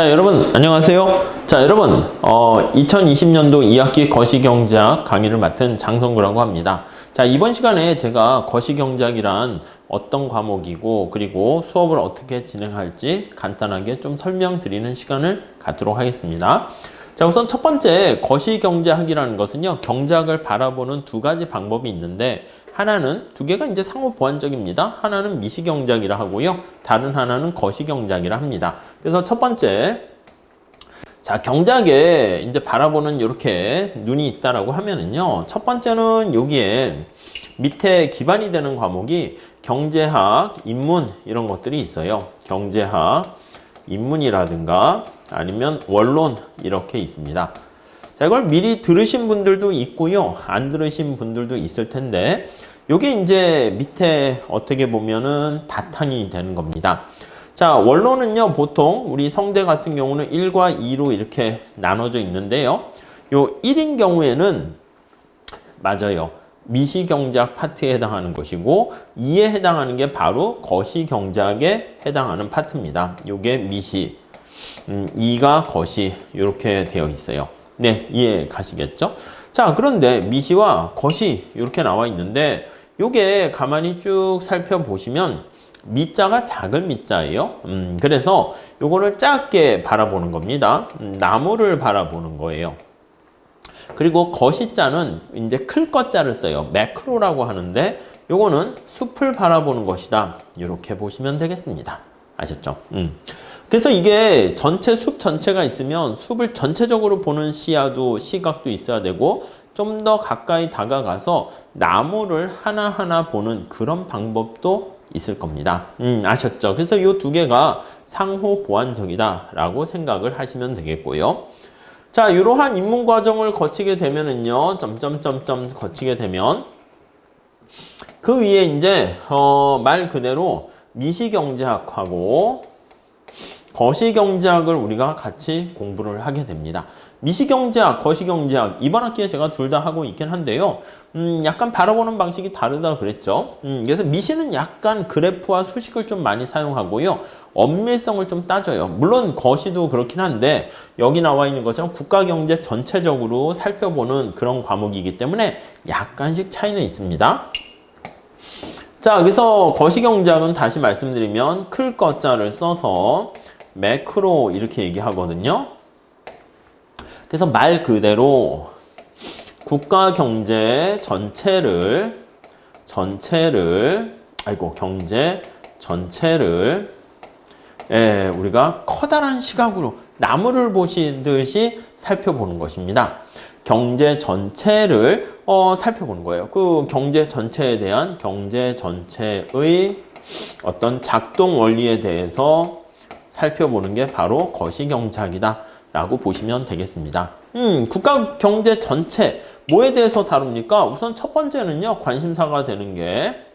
자, 여러분 안녕하세요. 자, 여러분 2020년도 2학기 거시경제학 강의를 맡은 장성구라고 합니다. 자, 이번 시간에 제가 거시경제학이란 어떤 과목이고 그리고 수업을 어떻게 진행할지 간단하게 좀 설명드리는 시간을 갖도록 하겠습니다. 자, 우선 첫 번째 거시경제학이라는 것은요, 경제학을 바라보는 두 가지 방법이 있는데, 하나는 두 개가 이제 상호 보완적입니다. 하나는 미시경제학이라 하고요, 다른 하나는 거시경제학이라 합니다. 그래서 첫 번째, 자, 경제학에 이제 바라보는 이렇게 눈이 있다라고 하면은요, 첫 번째는 여기에 밑에 기반이 되는 과목이 경제학, 인문 이런 것들이 있어요. 경제학, 인문이라든가 아니면 원론 이렇게 있습니다. 자, 이걸 미리 들으신 분들도 있고요, 안 들으신 분들도 있을 텐데, 요게 이제 밑에 어떻게 보면은 바탕이 되는 겁니다. 자, 원론은요, 보통 우리 성대 같은 경우는 1과 2로 이렇게 나눠져 있는데요. 요 1인 경우에는 맞아요, 미시경제학 파트에 해당하는 것이고, 2에 해당하는 게 바로 거시경제학에 해당하는 파트입니다. 요게 미시, 2가 거시 이렇게 되어 있어요. 네, 이해 가시겠죠? 자, 그런데 미시와 거시 이렇게 나와 있는데, 요게 가만히 쭉 살펴보시면 미자가 작은 미자예요. 그래서 요거를 작게 바라보는 겁니다. 나무를 바라보는 거예요. 그리고 거시자는 이제 클 것자를 써요. 매크로라고 하는데, 요거는 숲을 바라보는 것이다, 이렇게 보시면 되겠습니다. 아셨죠? 그래서 이게 전체 숲 전체가 있으면 숲을 전체적으로 보는 시각도 있어야 되고, 좀 더 가까이 다가가서 나무를 하나하나 보는 그런 방법도 있을 겁니다. 아셨죠? 그래서 이 두 개가 상호 보완적이다라고 생각을 하시면 되겠고요. 자, 이러한 입문 과정을 거치게 되면은요, 점점점점 거치게 되면 그 위에 이제 말 그대로 미시경제학하고 거시경제학을 우리가 같이 공부를 하게 됩니다. 미시경제학, 거시경제학 이번 학기에 제가 둘 다 하고 있긴 한데요, 약간 바라보는 방식이 다르다 그랬죠. 그래서 미시는 약간 그래프와 수식을 좀 많이 사용하고요, 엄밀성을 좀 따져요. 물론 거시도 그렇긴 한데, 여기 나와 있는 것처럼 국가경제 전체적으로 살펴보는 그런 과목이기 때문에 약간씩 차이는 있습니다. 자, 그래서 거시경제학은 다시 말씀드리면 클 것자를 써서 매크로 이렇게 얘기하거든요. 그래서 말 그대로 국가 경제 전체를 경제 전체를 우리가 커다란 시각으로 나무를 보시듯이 살펴보는 것입니다. 경제 전체를 살펴보는 거예요. 그 경제 전체에 대한 경제 전체의 어떤 작동 원리에 대해서 살펴보는 게 바로 거시경제학이다 라고 보시면 되겠습니다. 국가 경제 전체 뭐에 대해서 다룹니까? 우선 첫 번째는요, 관심사가 되는 게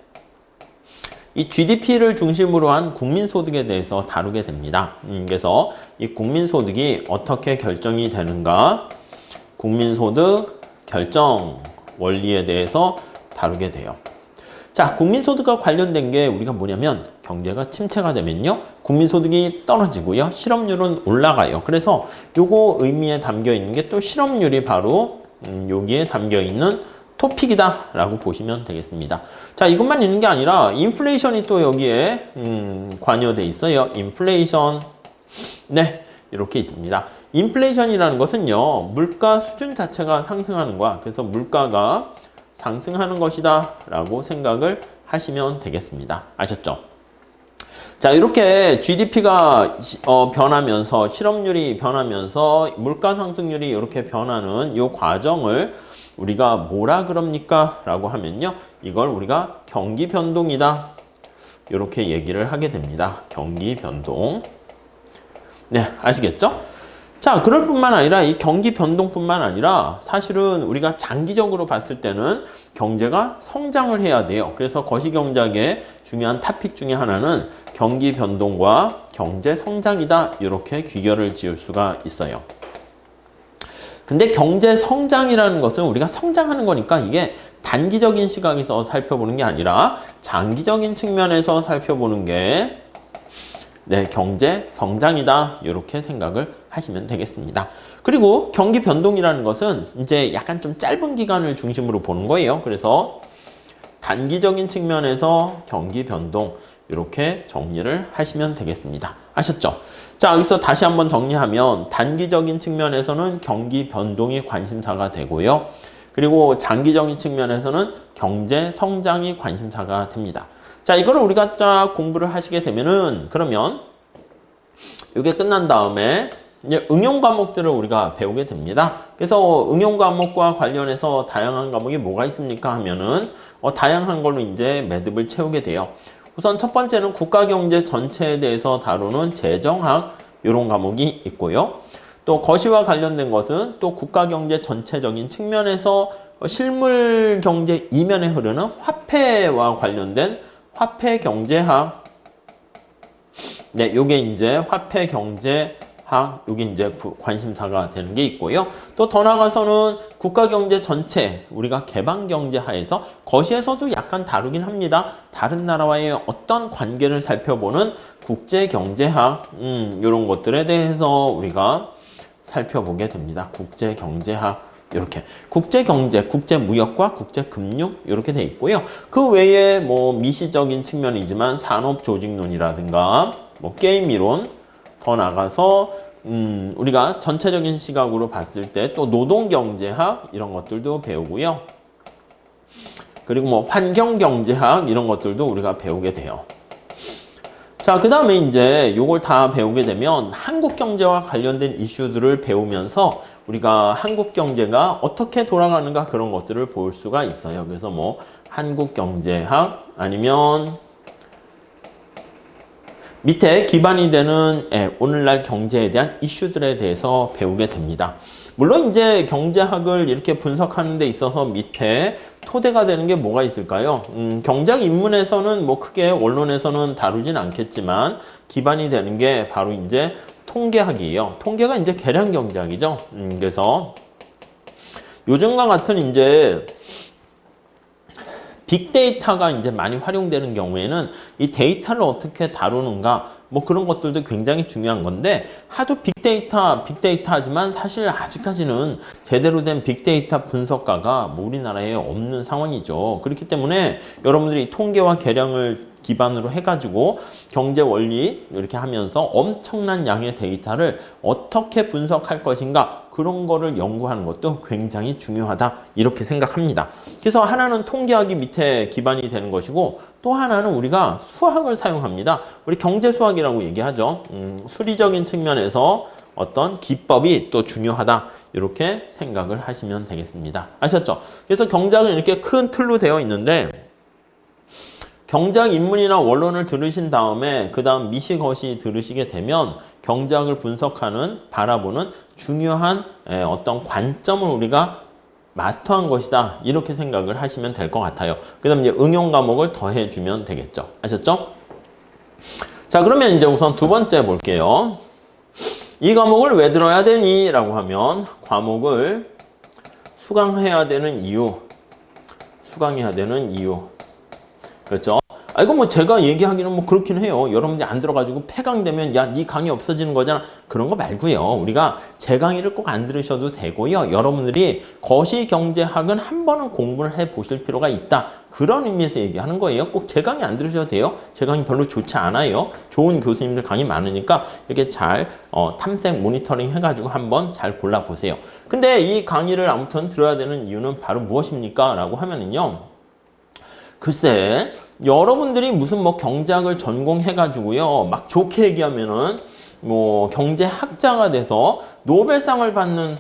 이 GDP를 중심으로 한 국민소득에 대해서 다루게 됩니다. 그래서 이 국민소득이 어떻게 결정이 되는가, 국민소득 결정 원리에 대해서 다루게 돼요. 자, 국민소득과 관련된 게 우리가 뭐냐면, 경제가 침체가 되면요, 국민소득이 떨어지고요, 실업률은 올라가요. 그래서 요거 의미에 담겨 있는 게 또 실업률이 바로 여기에 담겨 있는 토픽이다 라고 보시면 되겠습니다. 자, 이것만 있는 게 아니라 인플레이션이 또 여기에 관여돼 있어요. 인플레이션, 네, 이렇게 있습니다. 인플레이션이라는 것은요, 물가 수준 자체가 상승하는 거야. 그래서 물가가 상승하는 것이다 라고 생각을 하시면 되겠습니다. 아셨죠? 자, 이렇게 GDP가 변하면서, 실업률이 변하면서 물가 상승률이 이렇게 변하는 이 과정을 우리가 뭐라 그럽니까? 라고 하면요, 이걸 우리가 경기 변동이다, 이렇게 얘기를 하게 됩니다. 경기 변동. 네, 아시겠죠? 자, 그럴 뿐만 아니라 이 경기 변동뿐만 아니라 사실은 우리가 장기적으로 봤을 때는 경제가 성장을 해야 돼요. 그래서 거시경제학의 중요한 토픽 중에 하나는 경기 변동과 경제 성장이다, 이렇게 귀결을 지을 수가 있어요. 근데 경제 성장이라는 것은 우리가 성장하는 거니까 이게 단기적인 시각에서 살펴보는 게 아니라 장기적인 측면에서 살펴보는 게 네, 경제 성장이다. 이렇게 생각을 하시면 되겠습니다. 그리고 경기 변동이라는 것은 이제 약간 좀 짧은 기간을 중심으로 보는 거예요. 그래서 단기적인 측면에서 경기 변동 이렇게 정리를 하시면 되겠습니다. 아셨죠? 자, 여기서 다시 한번 정리하면 단기적인 측면에서는 경기 변동이 관심사가 되고요. 그리고 장기적인 측면에서는 경제 성장이 관심사가 됩니다. 자, 이거를 우리가 쫙 공부를 하시게 되면은 그러면 이게 끝난 다음에 이제 응용 과목들을 우리가 배우게 됩니다. 그래서 응용 과목과 관련해서 다양한 과목이 뭐가 있습니까 하면은 다양한 걸로 이제 매듭을 채우게 돼요. 우선 첫 번째는 국가경제 전체에 대해서 다루는 재정학 이런 과목이 있고요. 또 거시와 관련된 것은 또 국가경제 전체적인 측면에서 실물경제 이면에 흐르는 화폐와 관련된 화폐경제학. 네, 요게 이제 화폐경제학, 요게 이제 관심사가 되는 게 있고요. 또 더 나아가서는 국가경제 전체, 우리가 개방경제 하에서 거시에서도 약간 다루긴 합니다. 다른 나라와의 어떤 관계를 살펴보는 국제경제학, 이런 것들에 대해서 우리가 살펴보게 됩니다. 국제경제학. 이렇게 국제경제, 국제무역과 국제금융 이렇게 돼 있고요. 그 외에 뭐 미시적인 측면이지만 산업조직론이라든가 뭐 게임이론, 더 나가서 우리가 전체적인 시각으로 봤을 때 또 노동경제학 이런 것들도 배우고요. 그리고 뭐 환경경제학 이런 것들도 우리가 배우게 돼요. 자, 그 다음에 이제 요걸 다 배우게 되면 한국 경제와 관련된 이슈들을 배우면서 우리가 한국 경제가 어떻게 돌아가는가 그런 것들을 볼 수가 있어요. 그래서 뭐 한국 경제학 아니면 밑에 기반이 되는 오늘날 경제에 대한 이슈들에 대해서 배우게 됩니다. 물론 이제 경제학을 이렇게 분석하는 데 있어서 밑에 토대가 되는 게 뭐가 있을까요? 경제학 입문에서는 뭐 크게 원론에서는 다루진 않겠지만 기반이 되는 게 바로 이제 통계학이에요. 통계가 이제 계량 경제학이죠. 그래서 요즘과 같은 이제 빅데이터가 이제 많이 활용되는 경우에는 이 데이터를 어떻게 다루는가 뭐 그런 것들도 굉장히 중요한 건데 하도 빅데이터 하지만 사실 아직까지는 제대로 된 빅데이터 분석가가 뭐 우리나라에 없는 상황이죠. 그렇기 때문에 여러분들이 통계와 계량을 기반으로 해가지고 경제 원리 이렇게 하면서 엄청난 양의 데이터를 어떻게 분석할 것인가 그런 거를 연구하는 것도 굉장히 중요하다 이렇게 생각합니다. 그래서 하나는 통계학이 밑에 기반이 되는 것이고 또 하나는 우리가 수학을 사용합니다. 우리 경제 수학이라고 얘기하죠. 수리적인 측면에서 어떤 기법이 또 중요하다 이렇게 생각을 하시면 되겠습니다. 아셨죠? 그래서 경제학은 이렇게 큰 틀로 되어 있는데 경제학 입문이나 원론을 들으신 다음에 그 다음 미시거시 들으시게 되면 경제학을 분석하는, 바라보는 중요한 어떤 관점을 우리가 마스터한 것이다. 이렇게 생각을 하시면 될 것 같아요. 그 다음에 이제 응용 과목을 더해주면 되겠죠. 아셨죠? 자, 그러면 이제 우선 두 번째 볼게요. 이 과목을 왜 들어야 되니? 라고 하면 과목을 수강해야 되는 이유. 그렇죠? 아, 이거 뭐 제가 얘기하기는 뭐 그렇긴 해요. 여러분들이 안 들어가지고 폐강되면 야, 네 강의 없어지는 거잖아. 그런 거 말고요. 우리가 제 강의를 꼭 안 들으셔도 되고요. 여러분들이 거시경제학은 한 번은 공부를 해 보실 필요가 있다. 그런 의미에서 얘기하는 거예요. 꼭 제 강의 안 들으셔도 돼요. 제 강의 별로 좋지 않아요. 좋은 교수님들 강의 많으니까 이렇게 잘 탐색 모니터링 해가지고 한번 잘 골라보세요. 근데 이 강의를 아무튼 들어야 되는 이유는 바로 무엇입니까? 라고 하면은요. 글쎄, 여러분들이 무슨 뭐 경제학을 전공해가지고요, 막 좋게 얘기하면은 뭐 경제학자가 돼서 노벨상을 받는,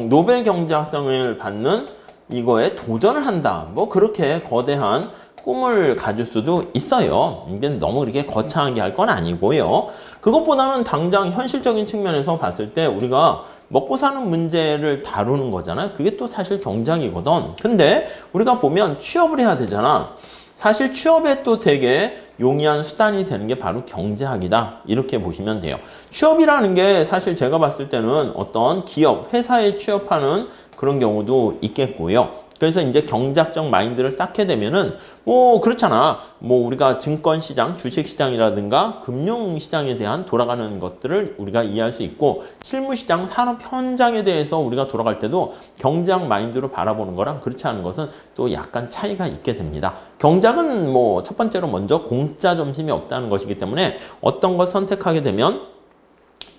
노벨 경제학상을 받는 이거에 도전을 한다. 뭐 그렇게 거대한 꿈을 가질 수도 있어요. 이게 너무 그렇게 거창하게 할 건 아니고요. 그것보다는 당장 현실적인 측면에서 봤을 때 우리가 먹고 사는 문제를 다루는 거잖아요. 그게 또 사실 경제학이거든. 근데 우리가 보면 취업을 해야 되잖아. 사실 취업에 또 되게 용이한 수단이 되는 게 바로 경제학이다. 이렇게 보시면 돼요. 취업이라는 게 사실 제가 봤을 때는 어떤 기업, 회사에 취업하는 그런 경우도 있겠고요. 그래서 이제 경제학적 마인드를 쌓게 되면은 뭐 그렇잖아. 뭐 우리가 증권시장, 주식시장이라든가 금융시장에 대한 돌아가는 것들을 우리가 이해할 수 있고 실무시장, 산업 현장에 대해서 우리가 돌아갈 때도 경제학 마인드로 바라보는 거랑 그렇지 않은 것은 또 약간 차이가 있게 됩니다. 경제학은 뭐 첫 번째로 먼저 공짜 점심이 없다는 것이기 때문에 어떤 걸 선택하게 되면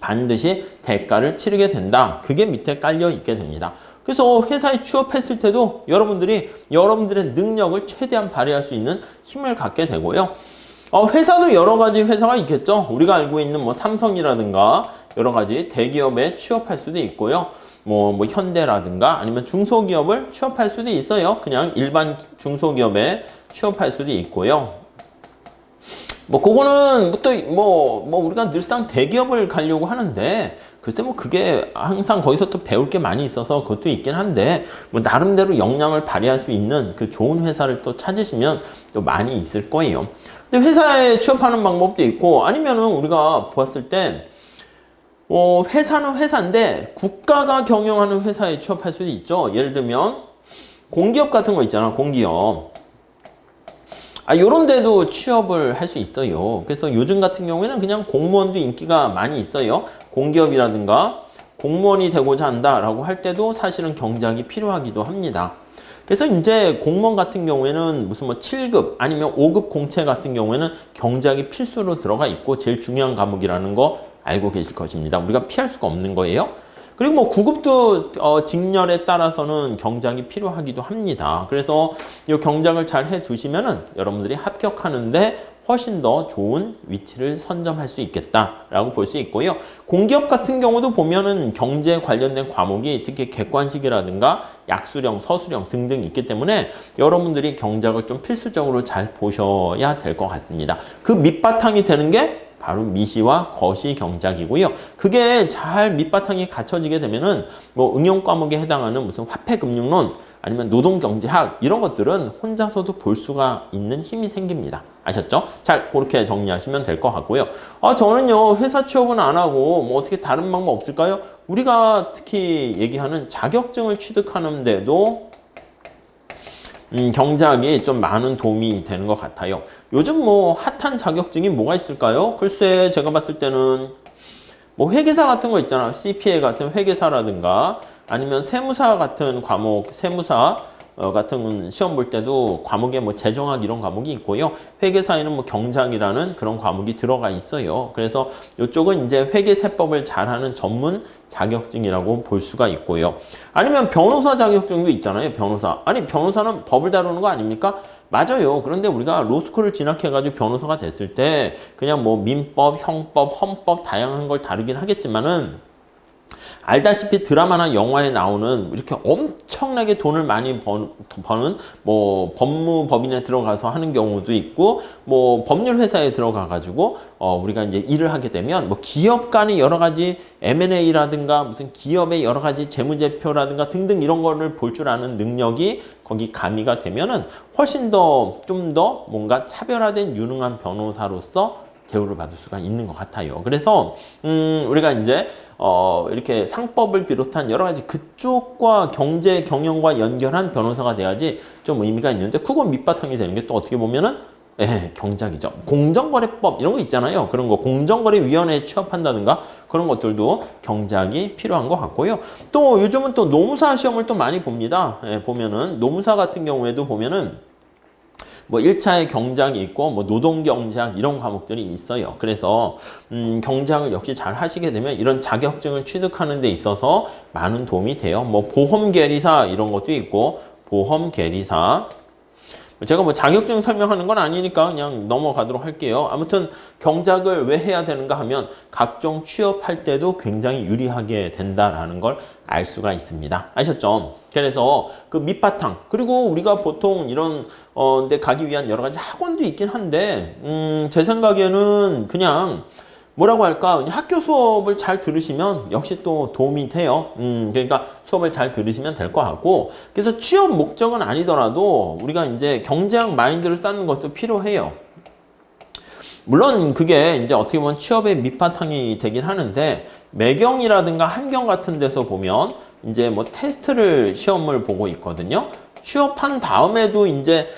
반드시 대가를 치르게 된다. 그게 밑에 깔려 있게 됩니다. 그래서 회사에 취업했을 때도 여러분들이 여러분들의 능력을 최대한 발휘할 수 있는 힘을 갖게 되고요. 회사도 여러 가지 회사가 있겠죠. 우리가 알고 있는 뭐 삼성이라든가 여러 가지 대기업에 취업할 수도 있고요. 뭐 현대라든가 아니면 중소기업을 취업할 수도 있어요. 그냥 일반 중소기업에 취업할 수도 있고요. 뭐 그거는 우리가 늘상 대기업을 가려고 하는데 글쎄 뭐 그게 항상 거기서 또 배울 게 많이 있어서 그것도 있긴 한데 뭐 나름대로 역량을 발휘할 수 있는 그 좋은 회사를 또 찾으시면 또 많이 있을 거예요. 근데 회사에 취업하는 방법도 있고 아니면은 우리가 보았을 때 회사는 회사인데 국가가 경영하는 회사에 취업할 수도 있죠. 예를 들면 공기업 같은 거 있잖아. 공기업. 요런 데도 취업을 할 수 있어요. 그래서 요즘 같은 경우에는 그냥 공무원도 인기가 많이 있어요. 공기업이라든가 공무원이 되고자 한다라고 할 때도 사실은 경작이 필요하기도 합니다. 그래서 이제 공무원 같은 경우에는 무슨 뭐 7급 아니면 5급 공채 같은 경우에는 경작이 필수로 들어가 있고 제일 중요한 과목이라는 거 알고 계실 것입니다. 우리가 피할 수가 없는 거예요. 그리고 뭐 9급도 직렬에 따라서는 경작이 필요하기도 합니다. 그래서 이 경작을 잘 해두시면은 여러분들이 합격하는데 훨씬 더 좋은 위치를 선점할 수 있겠다라고 볼 수 있고요. 공기업 같은 경우도 보면은 경제 관련된 과목이 특히 객관식이라든가 약수령, 서술형 등등 있기 때문에 여러분들이 경작을 좀 필수적으로 잘 보셔야 될 것 같습니다. 그 밑바탕이 되는 게 바로 미시와 거시 경작이고요. 그게 잘 밑바탕이 갖춰지게 되면은 뭐 응용 과목에 해당하는 무슨 화폐금융론 아니면 노동경제학 이런 것들은 혼자서도 볼 수가 있는 힘이 생깁니다. 아셨죠? 잘 그렇게 정리하시면 될 것 같고요. 저는요 회사 취업은 안 하고 뭐 어떻게 다른 방법 없을까요? 우리가 특히 얘기하는 자격증을 취득하는데도 경작이 좀 많은 도움이 되는 것 같아요. 요즘 뭐 핫한 자격증이 뭐가 있을까요? 글쎄 제가 봤을 때는 뭐 회계사 같은 거 있잖아. CPA 같은 회계사라든가 아니면 세무사 같은 과목, 세무사 같은 시험 볼 때도 과목에 뭐 재정학 이런 과목이 있고요. 회계사에는 뭐 경작이라는 그런 과목이 들어가 있어요. 그래서 이쪽은 이제 회계세법을 잘하는 전문 자격증이라고 볼 수가 있고요. 아니면 변호사 자격증도 있잖아요. 변호사. 아니 변호사는 법을 다루는 거 아닙니까? 맞아요. 그런데 우리가 로스쿨을 진학해가지고 변호사가 됐을 때 그냥 뭐 민법, 형법, 헌법 다양한 걸 다루긴 하겠지만은 알다시피 드라마나 영화에 나오는 이렇게 엄청나게 돈을 많이 버는 뭐 법무법인에 들어가서 하는 경우도 있고 뭐 법률 회사에 들어가 가지고 우리가 이제 일을 하게 되면 뭐 기업 간의 여러 가지 M&A라든가 무슨 기업의 여러 가지 재무제표라든가 등등 이런 거를 볼 줄 아는 능력이 거기 가미가 되면은 훨씬 더 좀 더 뭔가 차별화된 유능한 변호사로서 대우를 받을 수가 있는 것 같아요. 그래서 우리가 이제 이렇게 상법을 비롯한 여러 가지 그쪽과 경제 경영과 연결한 변호사가 돼야지 좀 의미가 있는데 그건 밑바탕이 되는 게 또 어떻게 보면은 경작이죠. 공정거래법 이런 거 있잖아요. 그런 거 공정거래위원회에 취업한다든가 그런 것들도 경작이 필요한 것 같고요. 또 요즘은 또 노무사 시험을 또 많이 봅니다. 보면은 노무사 같은 경우에도 보면은 뭐 1차에 경작이 있고 뭐 노동경제학 이런 과목들이 있어요. 그래서 경작을 역시 잘 하시게 되면 이런 자격증을 취득하는 데 있어서 많은 도움이 돼요. 뭐 보험계리사 이런 것도 있고 보험계리사 제가 뭐 자격증 설명하는 건 아니니까 그냥 넘어가도록 할게요. 아무튼 경작을 왜 해야 되는가 하면 각종 취업할 때도 굉장히 유리하게 된다라는 걸 알 수가 있습니다. 아셨죠? 그래서 그 밑바탕 그리고 우리가 보통 이런 데 가기 위한 여러 가지 학원도 있긴 한데 제 생각에는 그냥 뭐라고 할까? 그냥 학교 수업을 잘 들으시면 역시 또 도움이 돼요. 그러니까 수업을 잘 들으시면 될 것 같고 그래서 취업 목적은 아니더라도 우리가 이제 경제학 마인드를 쌓는 것도 필요해요. 물론 그게 이제 어떻게 보면 취업의 밑바탕이 되긴 하는데 매경이라든가 한경 같은 데서 보면 이제 뭐 테스트를 시험을 보고 있거든요. 취업한 다음에도 이제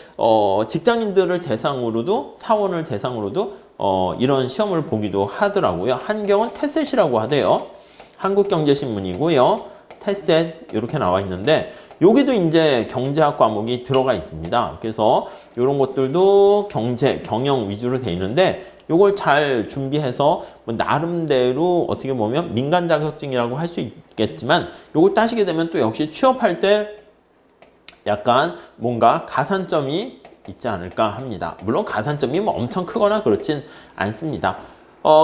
직장인들을 대상으로도 사원을 대상으로도 이런 시험을 보기도 하더라고요. 한경은 테셋이라고 하대요. 한국경제신문이고요. 테셋 이렇게 나와 있는데 여기도 이제 경제학 과목이 들어가 있습니다. 그래서 이런 것들도 경제, 경영 위주로 돼 있는데 요걸 잘 준비해서 뭐 나름대로 어떻게 보면 민간 자격증이라고 할 수 있겠지만 요걸 따시게 되면 또 역시 취업할 때 약간 뭔가 가산점이 있지 않을까 합니다. 물론 가산점이 뭐 엄청 크거나 그렇진 않습니다.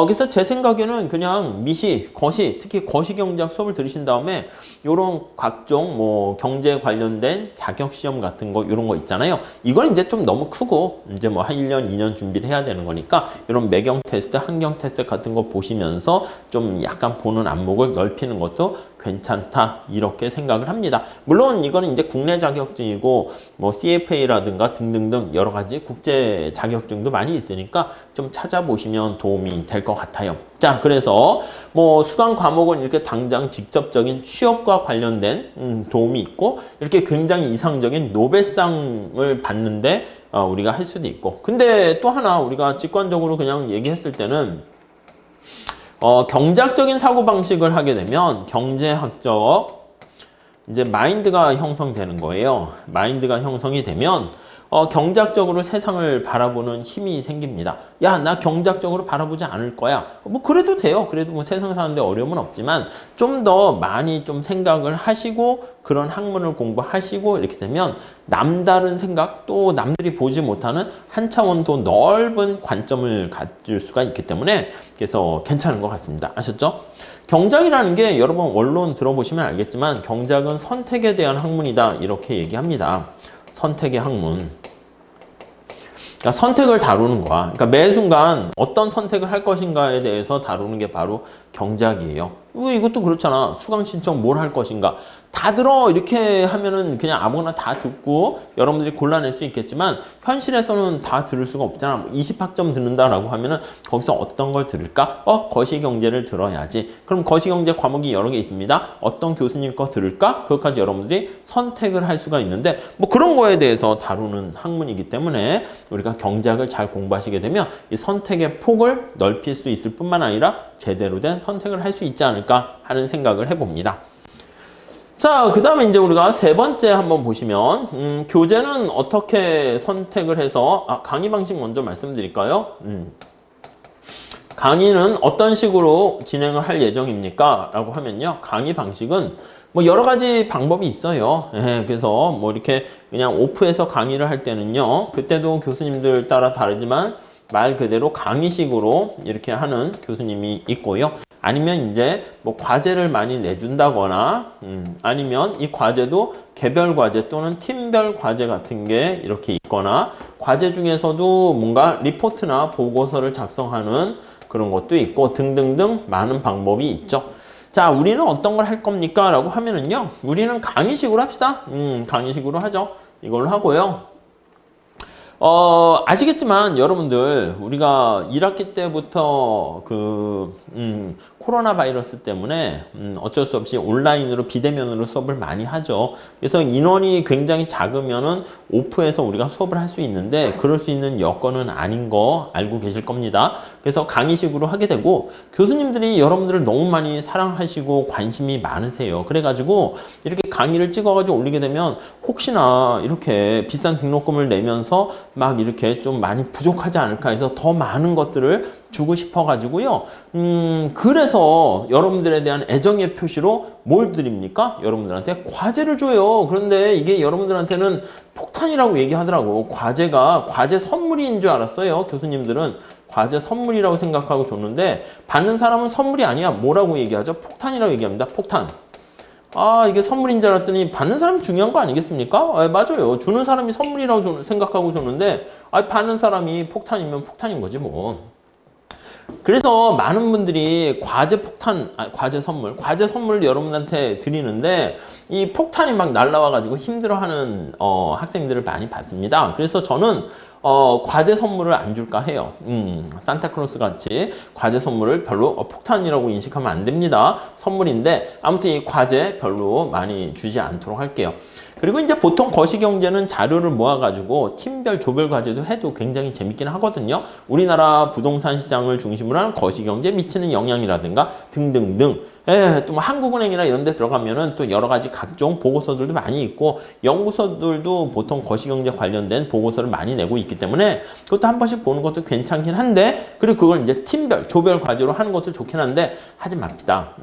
그래서 제 생각에는 그냥 미시, 거시, 특히 거시경제학 수업을 들으신 다음에 요런 각종 뭐 경제 관련된 자격시험 같은 거 요런 거 있잖아요. 이건 이제 좀 너무 크고 이제 뭐 한 1년, 2년 준비를 해야 되는 거니까 이런 매경 테스트, 환경 테스트 같은 거 보시면서 좀 약간 보는 안목을 넓히는 것도 괜찮다 이렇게 생각을 합니다. 물론 이거는 이제 국내 자격증이고 뭐 CFA라든가 등등등 여러 가지 국제 자격증도 많이 있으니까 좀 찾아보시면 도움이 될 것 같아요. 자, 그래서 뭐 수강 과목은 이렇게 당장 직접적인 취업과 관련된 도움이 있고 이렇게 굉장히 이상적인 노벨상을 받는데 우리가 할 수도 있고 근데 또 하나 우리가 직관적으로 그냥 얘기했을 때는 경제학적인 사고방식을 하게 되면 경제학적 이제 마인드가 형성되는 거예요. 마인드가 형성이 되면 경제학적으로 세상을 바라보는 힘이 생깁니다. 야, 나 경제학적으로 바라보지 않을 거야. 뭐 그래도 돼요. 그래도 뭐 세상 사는데 어려움은 없지만 좀 더 많이 좀 생각을 하시고 그런 학문을 공부하시고 이렇게 되면 남다른 생각 또 남들이 보지 못하는 한 차원 더 넓은 관점을 가질 수가 있기 때문에 그래서 괜찮은 것 같습니다. 아셨죠? 경제학이라는 게 여러분 원론 들어보시면 알겠지만 경제학은 선택에 대한 학문이다 이렇게 얘기합니다. 선택의 학문. 그러니까 선택을 다루는 거야. 그러니까 매 순간 어떤 선택을 할 것인가에 대해서 다루는 게 바로 경제학이에요. 이것도 그렇잖아. 수강 신청 뭘 할 것인가. 다 들어 이렇게 하면은 그냥 아무거나 다 듣고 여러분들이 골라낼 수 있겠지만 현실에서는 다 들을 수가 없잖아. 20학점 듣는다라고 하면은 거기서 어떤 걸 들을까? 거시경제를 들어야지. 그럼 거시경제 과목이 여러 개 있습니다. 어떤 교수님 거 들을까? 그것까지 여러분들이 선택을 할 수가 있는데 뭐 그런 거에 대해서 다루는 학문이기 때문에 우리가 경제학을 잘 공부하시게 되면 이 선택의 폭을 넓힐 수 있을 뿐만 아니라 제대로 된 선택을 할 수 있지 않을까 하는 생각을 해봅니다. 자, 그 다음에 이제 우리가 세 번째 한번 보시면, 교재는 어떻게 선택을 해서, 강의 방식 먼저 말씀드릴까요? 강의는 어떤 식으로 진행을 할 예정입니까? 라고 하면요. 강의 방식은 뭐 여러 가지 방법이 있어요. 그래서 뭐 이렇게 그냥 오프해서 강의를 할 때는요. 그때도 교수님들 따라 다르지만 말 그대로 강의식으로 이렇게 하는 교수님이 있고요. 아니면 이제 뭐 과제를 많이 내준다거나 아니면 이 과제도 개별 과제 또는 팀별 과제 같은 게 이렇게 있거나 과제 중에서도 뭔가 리포트나 보고서를 작성하는 그런 것도 있고 등등등 많은 방법이 있죠. 자, 우리는 어떤 걸 할 겁니까? 라고 하면은요. 우리는 강의식으로 합시다. 강의식으로 하죠. 이걸로 하고요. 아시겠지만 여러분들 우리가 1학기 때부터 코로나 바이러스 때문에 어쩔 수 없이 온라인으로 비대면으로 수업을 많이 하죠. 그래서 인원이 굉장히 작으면은 오프해서 우리가 수업을 할 수 있는데 그럴 수 있는 여건은 아닌 거 알고 계실 겁니다. 그래서 강의식으로 하게 되고 교수님들이 여러분들을 너무 많이 사랑하시고 관심이 많으세요. 그래가지고 이렇게 강의를 찍어가지고 올리게 되면 혹시나 이렇게 비싼 등록금을 내면서 막 이렇게 좀 많이 부족하지 않을까 해서 더 많은 것들을 주고 싶어 가지고요. 그래서 여러분들에 대한 애정의 표시로 뭘 드립니까? 여러분들한테 과제를 줘요. 그런데 이게 여러분들한테는 폭탄이라고 얘기하더라고. 과제가 과제 선물인 줄 알았어요. 교수님들은 과제 선물이라고 생각하고 줬는데 받는 사람은 선물이 아니야. 뭐라고 얘기하죠? 폭탄이라고 얘기합니다. 폭탄. 이게 선물인 줄 알았더니 받는 사람이 중요한 거 아니겠습니까? 맞아요. 주는 사람이 선물이라고 생각하고 줬는데 받는 사람이 폭탄이면 폭탄인 거지 뭐. 그래서 많은 분들이 과제 선물을 여러분한테 드리는데 이 폭탄이 막 날라와가지고 힘들어하는 학생들을 많이 봤습니다. 그래서 저는 과제 선물을 안 줄까 해요. 산타클로스 같이 과제 선물을 별로 폭탄이라고 인식하면 안 됩니다. 선물인데 아무튼 이 과제 별로 많이 주지 않도록 할게요. 그리고 이제 보통 거시경제는 자료를 모아가지고 팀별 조별 과제도 해도 굉장히 재밌긴 하거든요. 우리나라 부동산 시장을 중심으로 한 거시경제에 미치는 영향이라든가 등등등. 예, 또 뭐 한국은행이나 이런 데 들어가면은 또 여러 가지 각종 보고서들도 많이 있고 연구소들도 보통 거시경제 관련된 보고서를 많이 내고 있기 때문에 그것도 한 번씩 보는 것도 괜찮긴 한데 그리고 그걸 이제 팀별, 조별 과제로 하는 것도 좋긴 한데 하지 맙시다.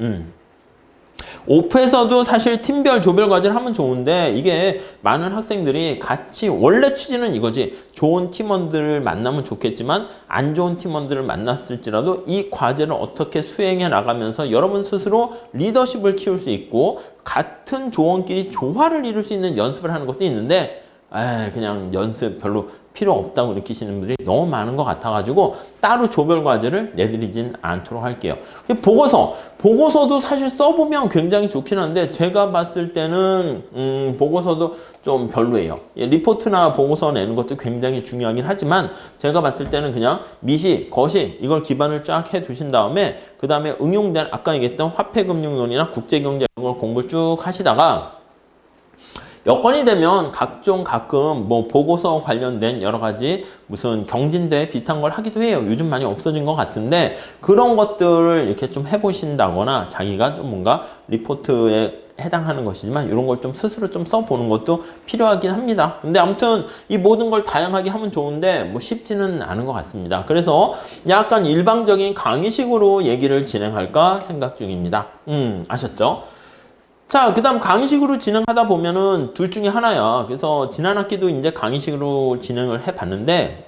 오프에서도 사실 팀별 조별 과제를 하면 좋은데 이게 많은 학생들이 같이 원래 취지는 이거지 좋은 팀원들을 만나면 좋겠지만 안 좋은 팀원들을 만났을지라도 이 과제를 어떻게 수행해 나가면서 여러분 스스로 리더십을 키울 수 있고 같은 조원끼리 조화를 이룰 수 있는 연습을 하는 것도 있는데 그냥 연습 별로 필요 없다고 느끼시는 분들이 너무 많은 것 같아가지고 따로 조별 과제를 내드리진 않도록 할게요. 보고서도 사실 써보면 굉장히 좋긴 한데 제가 봤을 때는 보고서도 좀 별로예요. 리포트나 보고서 내는 것도 굉장히 중요하긴 하지만 제가 봤을 때는 그냥 미시, 거시 이걸 기반을 쫙 해두신 다음에 그 다음에 응용된 아까 얘기했던 화폐금융론이나 국제경제 이런 걸 공부를 쭉 하시다가 여건이 되면 가끔 뭐 보고서 관련된 여러 가지 무슨 경진대회 비슷한 걸 하기도 해요. 요즘 많이 없어진 것 같은데 그런 것들을 이렇게 좀 해보신다거나 자기가 좀 뭔가 리포트에 해당하는 것이지만 이런 걸 좀 스스로 좀 써보는 것도 필요하긴 합니다. 근데 아무튼 이 모든 걸 다양하게 하면 좋은데 뭐 쉽지는 않은 것 같습니다. 그래서 약간 일방적인 강의식으로 얘기를 진행할까 생각 중입니다. 아셨죠? 자, 그 다음 강의식으로 진행하다 보면은 둘 중에 하나야. 그래서 지난 학기도 이제 강의식으로 진행을 해봤는데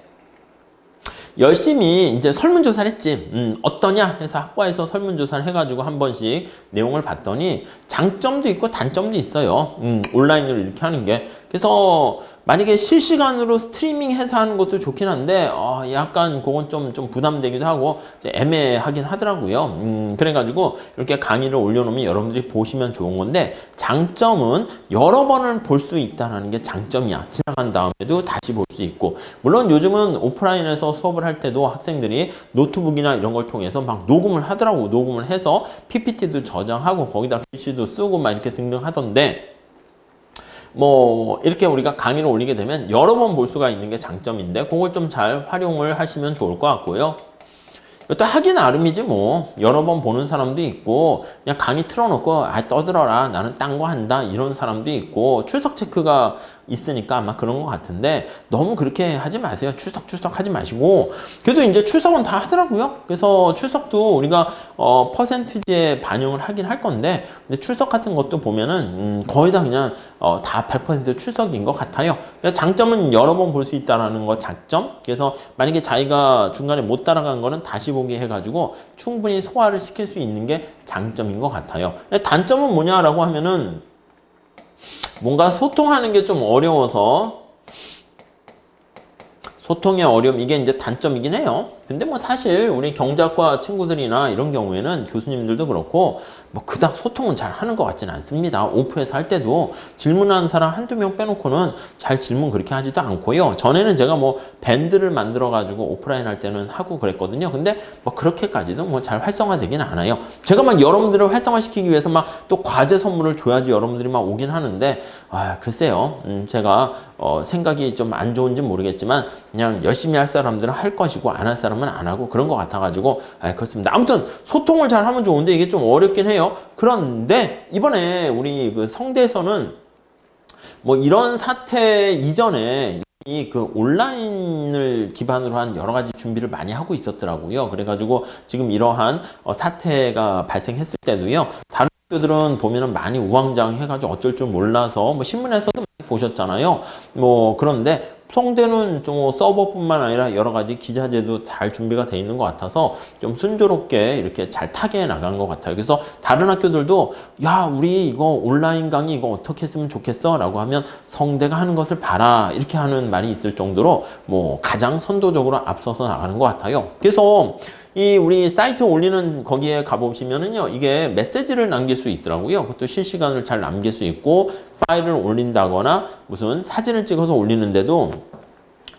열심히 이제 설문조사를 했지. 어떠냐 해서 학과에서 설문조사를 해가지고 한 번씩 내용을 봤더니 장점도 있고 단점도 있어요. 온라인으로 이렇게 하는 게. 그래서 만약에 실시간으로 스트리밍 해서 하는 것도 좋긴 한데 약간 그건 좀 부담되기도 하고 애매하긴 하더라고요. 그래가지고 이렇게 강의를 올려놓으면 여러분들이 보시면 좋은 건데 장점은 여러 번을 볼 수 있다는 게 장점이야. 지나간 다음에도 다시 볼 수 있고 물론 요즘은 오프라인에서 수업을 할 때도 학생들이 노트북이나 이런 걸 통해서 막 녹음을 하더라고. 녹음을 해서 PPT도 저장하고 거기다 글씨도 쓰고 막 이렇게 등등 하던데 뭐 이렇게 우리가 강의를 올리게 되면 여러 번 볼 수가 있는 게 장점인데 그걸 좀 잘 활용을 하시면 좋을 것 같고요. 또 하기 나름이지 뭐 여러 번 보는 사람도 있고 그냥 강의 틀어놓고 떠들어라 나는 딴 거 한다 이런 사람도 있고 출석 체크가 있으니까 아마 그런 것 같은데 너무 그렇게 하지 마세요. 출석 하지 마시고 그래도 이제 출석은 다 하더라고요. 그래서 출석도 우리가 퍼센티지에 반영을 하긴 할 건데 근데 출석 같은 것도 보면은 거의 다 그냥 다 100% 출석인 것 같아요. 장점은 여러 번 볼 수 있다라는 거 장점. 그래서 만약에 자기가 중간에 못 따라간 거는 다시 보기 해가지고 충분히 소화를 시킬 수 있는 게 장점인 것 같아요. 단점은 뭐냐라고 하면은 뭔가 소통하는 게 좀 어려워서 소통의 어려움 이게 이제 단점이긴 해요. 근데 뭐 사실 우리 경제학과 친구들이나 이런 경우에는 교수님들도 그렇고 뭐 그닥 소통은 잘 하는 것 같지는 않습니다. 오프에서 할 때도 질문하는 사람 한두 명 빼놓고는 잘 질문 그렇게 하지도 않고요. 전에는 제가 뭐 밴드를 만들어 가지고 오프라인 할 때는 하고 그랬거든요. 근데 뭐 그렇게까지도 뭐 잘 활성화되긴 않아요. 제가 막 여러분들을 활성화시키기 위해서 막 또 과제 선물을 줘야지 여러분들이 막 오긴 하는데 글쎄요. 제가 생각이 좀 안 좋은지 모르겠지만 그냥 열심히 할 사람들은 할 것이고 안 할 사람은 안 하고 그런 것 같아가지고 그렇습니다. 아무튼 소통을 잘 하면 좋은데 이게 좀 어렵긴 해요. 그런데 이번에 우리 그 성대에서는 뭐 이런 사태 이전에 이 그 온라인을 기반으로 한 여러 가지 준비를 많이 하고 있었더라고요. 그래가지고 지금 이러한 사태가 발생했을 때도요. 다른 학교들은 보면은 많이 우왕좌왕해가지고 어쩔 줄 몰라서 뭐 신문에서도 많이 보셨잖아요. 뭐 그런데 성대는 좀 서버뿐만 아니라 여러 가지 기자재도 잘 준비가 돼 있는 것 같아서 좀 순조롭게 이렇게 잘 타게 나간 것 같아요. 그래서 다른 학교들도 야 우리 이거 온라인 강의 이거 어떻게 했으면 좋겠어 라고 하면 성대가 하는 것을 봐라 이렇게 하는 말이 있을 정도로 뭐 가장 선도적으로 앞서서 나가는 것 같아요. 그래서 이 우리 사이트 올리는 거기에 가보시면은요 이게 메시지를 남길 수 있더라고요. 그것도 실시간을 잘 남길 수 있고 파일을 올린다거나 무슨 사진을 찍어서 올리는데도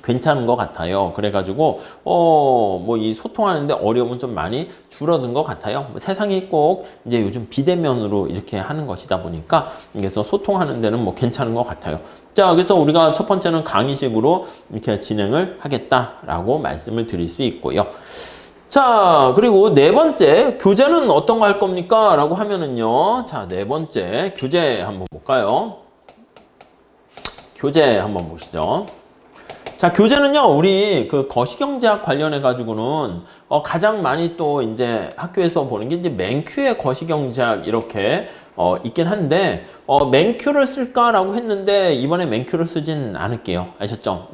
괜찮은 것 같아요. 그래가지고 뭐 이 소통하는데 어려움은 좀 많이 줄어든 것 같아요. 세상이 꼭 이제 요즘 비대면으로 이렇게 하는 것이다 보니까 그래서 소통하는 데는 뭐 괜찮은 것 같아요. 자, 그래서 우리가 첫 번째는 강의식으로 이렇게 진행을 하겠다라고 말씀을 드릴 수 있고요. 자, 그리고 네 번째, 교재는 어떤 거 할 겁니까? 라고 하면은요. 자, 네 번째, 교재 한번 볼까요? 교재 한번 보시죠. 자, 교재는요, 우리 그 거시경제학 관련해 가지고는 가장 많이 또 이제 학교에서 보는 게 이제 맨큐의 거시경제학 이렇게 있긴 한데 맨큐를 쓸까라고 했는데 이번에 맨큐를 쓰진 않을게요. 아셨죠?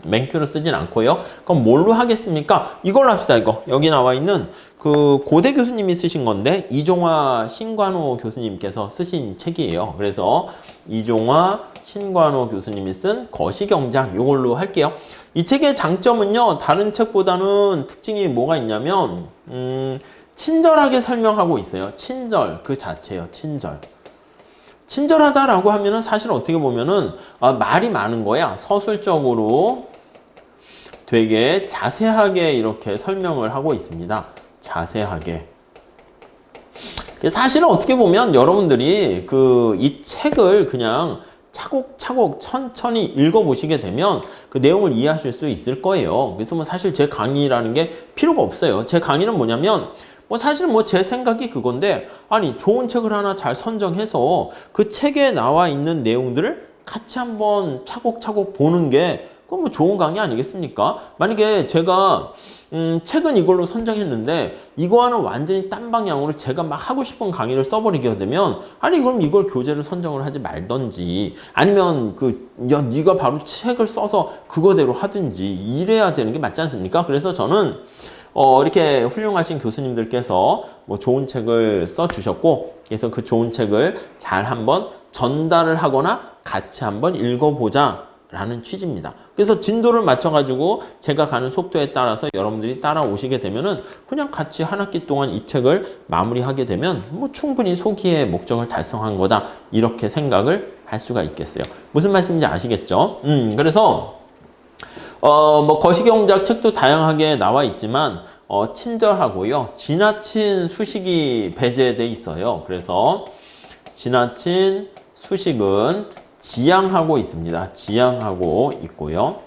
맨큐를 쓰진 않고요. 그럼 뭘로 하겠습니까? 이걸로 합시다. 이거 여기 나와 있는 그 고대 교수님이 쓰신 건데 이종화 신관호 교수님께서 쓰신 책이에요. 그래서 이종화 신관호 교수님이 쓴 거시경제학 이걸로 할게요. 이 책의 장점은요, 다른 책보다는 특징이 뭐가 있냐면 친절하게 설명하고 있어요. 친절 그 자체예요. 친절. 친절하다라고 하면은 사실 어떻게 보면은 말이 많은 거야. 서술적으로 되게 자세하게 이렇게 설명을 하고 있습니다. 자세하게. 사실은 어떻게 보면 여러분들이 이 책을 그냥 차곡차곡 천천히 읽어보시게 되면 그 내용을 이해하실 수 있을 거예요. 그래서 뭐 사실 제 강의라는 게 필요가 없어요. 제 강의는 뭐냐면 사실 제 생각이 그건데 아니 좋은 책을 하나 잘 선정해서 그 책에 나와 있는 내용들을 같이 한번 차곡차곡 보는 게 그건 뭐 좋은 강의 아니겠습니까? 만약에 제가 책은 이걸로 선정했는데 이거와는 완전히 딴 방향으로 제가 막 하고 싶은 강의를 써버리게 되면 아니 그럼 이걸 교재를 선정을 하지 말던지 아니면 네가 바로 책을 써서 그거대로 하든지 이래야 되는 게 맞지 않습니까? 그래서 저는 이렇게 훌륭하신 교수님들께서 뭐 좋은 책을 써주셨고 그래서 그 좋은 책을 잘 한번 전달을 하거나 같이 한번 읽어보자 라는 취지입니다. 그래서 진도를 맞춰가지고 제가 가는 속도에 따라서 여러분들이 따라오시게 되면은 그냥 같이 한 학기 동안 이 책을 마무리하게 되면 뭐 충분히 소기의 목적을 달성한 거다 이렇게 생각을 할 수가 있겠어요. 무슨 말씀인지 아시겠죠? 그래서 뭐 거시경제학 책도 다양하게 나와 있지만 친절하고요. 지나친 수식이 배제돼 있어요. 그래서 지나친 수식은 지양하고 있습니다. 지양하고 있고요.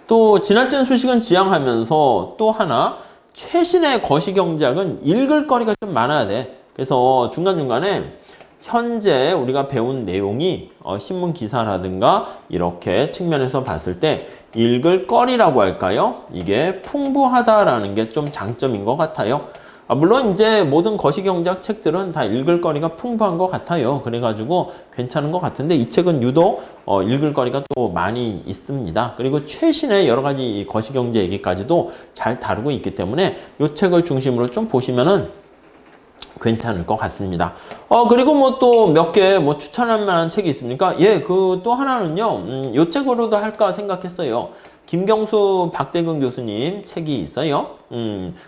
또 지나친 수식은 지양하면서 또 하나 최신의 거시경제학은 읽을 거리가 좀 많아야 돼. 그래서 중간중간에 현재 우리가 배운 내용이 신문 기사라든가 이렇게 측면에서 봤을 때 읽을 거리라고 할까요? 이게 풍부하다라는 게 좀 장점인 것 같아요. 물론 이제 모든 거시경제학 책들은 다 읽을 거리가 풍부한 것 같아요. 그래가지고 괜찮은 것 같은데 이 책은 유독 읽을 거리가 또 많이 있습니다. 그리고 최신의 여러 가지 거시경제 얘기까지도 잘 다루고 있기 때문에 이 책을 중심으로 좀 보시면은 괜찮을 것 같습니다. 그리고 뭐 또 몇 개 뭐 추천할 만한 책이 있습니까? 예, 그 또 하나는요, 이 책으로도 할까 생각했어요. 김경수 박대근 교수님 책이 있어요.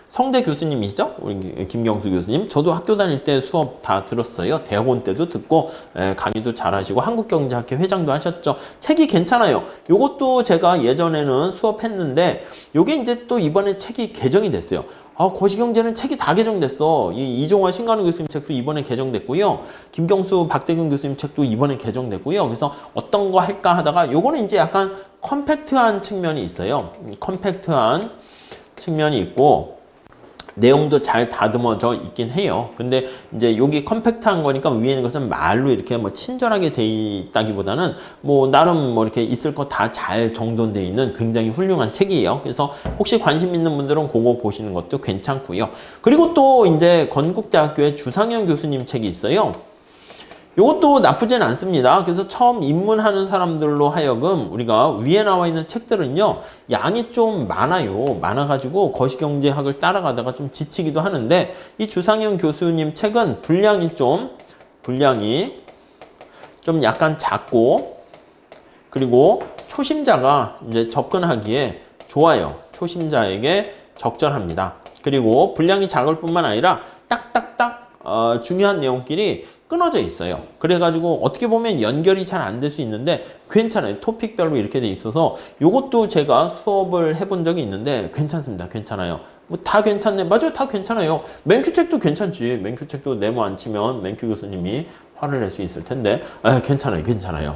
성대 교수님이시죠? 우리 김경수 교수님. 저도 학교 다닐 때 수업 다 들었어요. 대학원 때도 듣고 강의도 잘하시고 한국경제학회 회장도 하셨죠. 책이 괜찮아요. 요것도 제가 예전에는 수업했는데 요게 이제 또 이번에 책이 개정이 됐어요. 거시경제는 책이 다 개정됐어. 이종화 신관호 교수님 책도 이번에 개정됐고요. 김경수 박대근 교수님 책도 이번에 개정됐고요. 그래서 어떤 거 할까 하다가 요거는 이제 약간 컴팩트한 측면이 있어요. 컴팩트한 측면이 있고 내용도 잘 다듬어져 있긴 해요. 근데 이제 여기 컴팩트한 거니까 위에 있는 것은 말로 이렇게 뭐 친절하게 돼 있다기보다는 뭐 나름 뭐 이렇게 있을 거 다 잘 정돈돼 있는 굉장히 훌륭한 책이에요. 그래서 혹시 관심 있는 분들은 그거 보시는 것도 괜찮고요. 그리고 또 이제 건국대학교의 주상현 교수님 책이 있어요. 이것도 나쁘진 않습니다. 그래서 처음 입문하는 사람들로 하여금 우리가 위에 나와 있는 책들은요, 양이 좀 많아요. 많아가지고 거시경제학을 따라가다가 좀 지치기도 하는데, 이 주상현 교수님 책은 분량이 좀 약간 작고, 그리고 초심자가 이제 접근하기에 좋아요. 초심자에게 적절합니다. 그리고 분량이 작을 뿐만 아니라 딱딱딱 중요한 내용끼리 끊어져 있어요. 그래가지고 어떻게 보면 연결이 잘 안 될 수 있는데 괜찮아요. 토픽별로 이렇게 돼 있어서 요것도 제가 수업을 해본 적이 있는데 괜찮습니다. 괜찮아요. 뭐 다 괜찮네. 맞아요. 다 괜찮아요. 맨큐책도 괜찮지. 맨큐책도 네모 안 치면 맨큐 교수님이 화를 낼 수 있을 텐데 괜찮아요. 괜찮아요.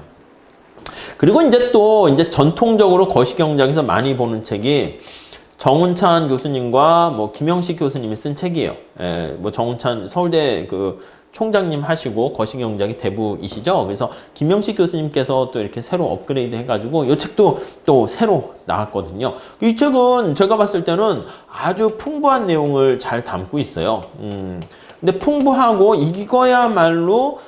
그리고 이제 또 이제 전통적으로 거시경작에서 많이 보는 책이 정운찬 교수님과 뭐 김영식 교수님이 쓴 책이에요. 뭐 정운찬 서울대 그 총장님 하시고 거시경작이 대부이시죠. 그래서 김영식 교수님께서 또 이렇게 새로 업그레이드 해가지고 이 책도 또 새로 나왔거든요. 이 책은 제가 봤을 때는 아주 풍부한 내용을 잘 담고 있어요. 근데 풍부하고 이거야말로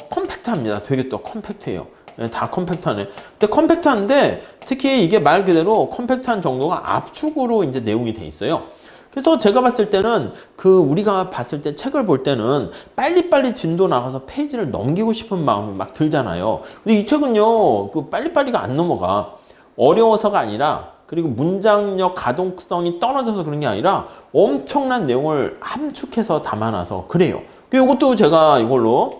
컴팩트합니다. 되게 또 컴팩트해요. 다 컴팩트하네. 근데 컴팩트한데 특히 이게 말 그대로 컴팩트한 정도가 압축으로 이제 내용이 돼 있어요. 그래서 제가 봤을 때는 우리가 봤을 때 책을 볼 때는 빨리빨리 진도 나가서 페이지를 넘기고 싶은 마음이 막 들잖아요. 근데 이 책은요, 빨리빨리가 안 넘어가. 어려워서가 아니라, 그리고 문장력 가동성이 떨어져서 그런 게 아니라 엄청난 내용을 함축해서 담아놔서 그래요. 이것도 제가 이걸로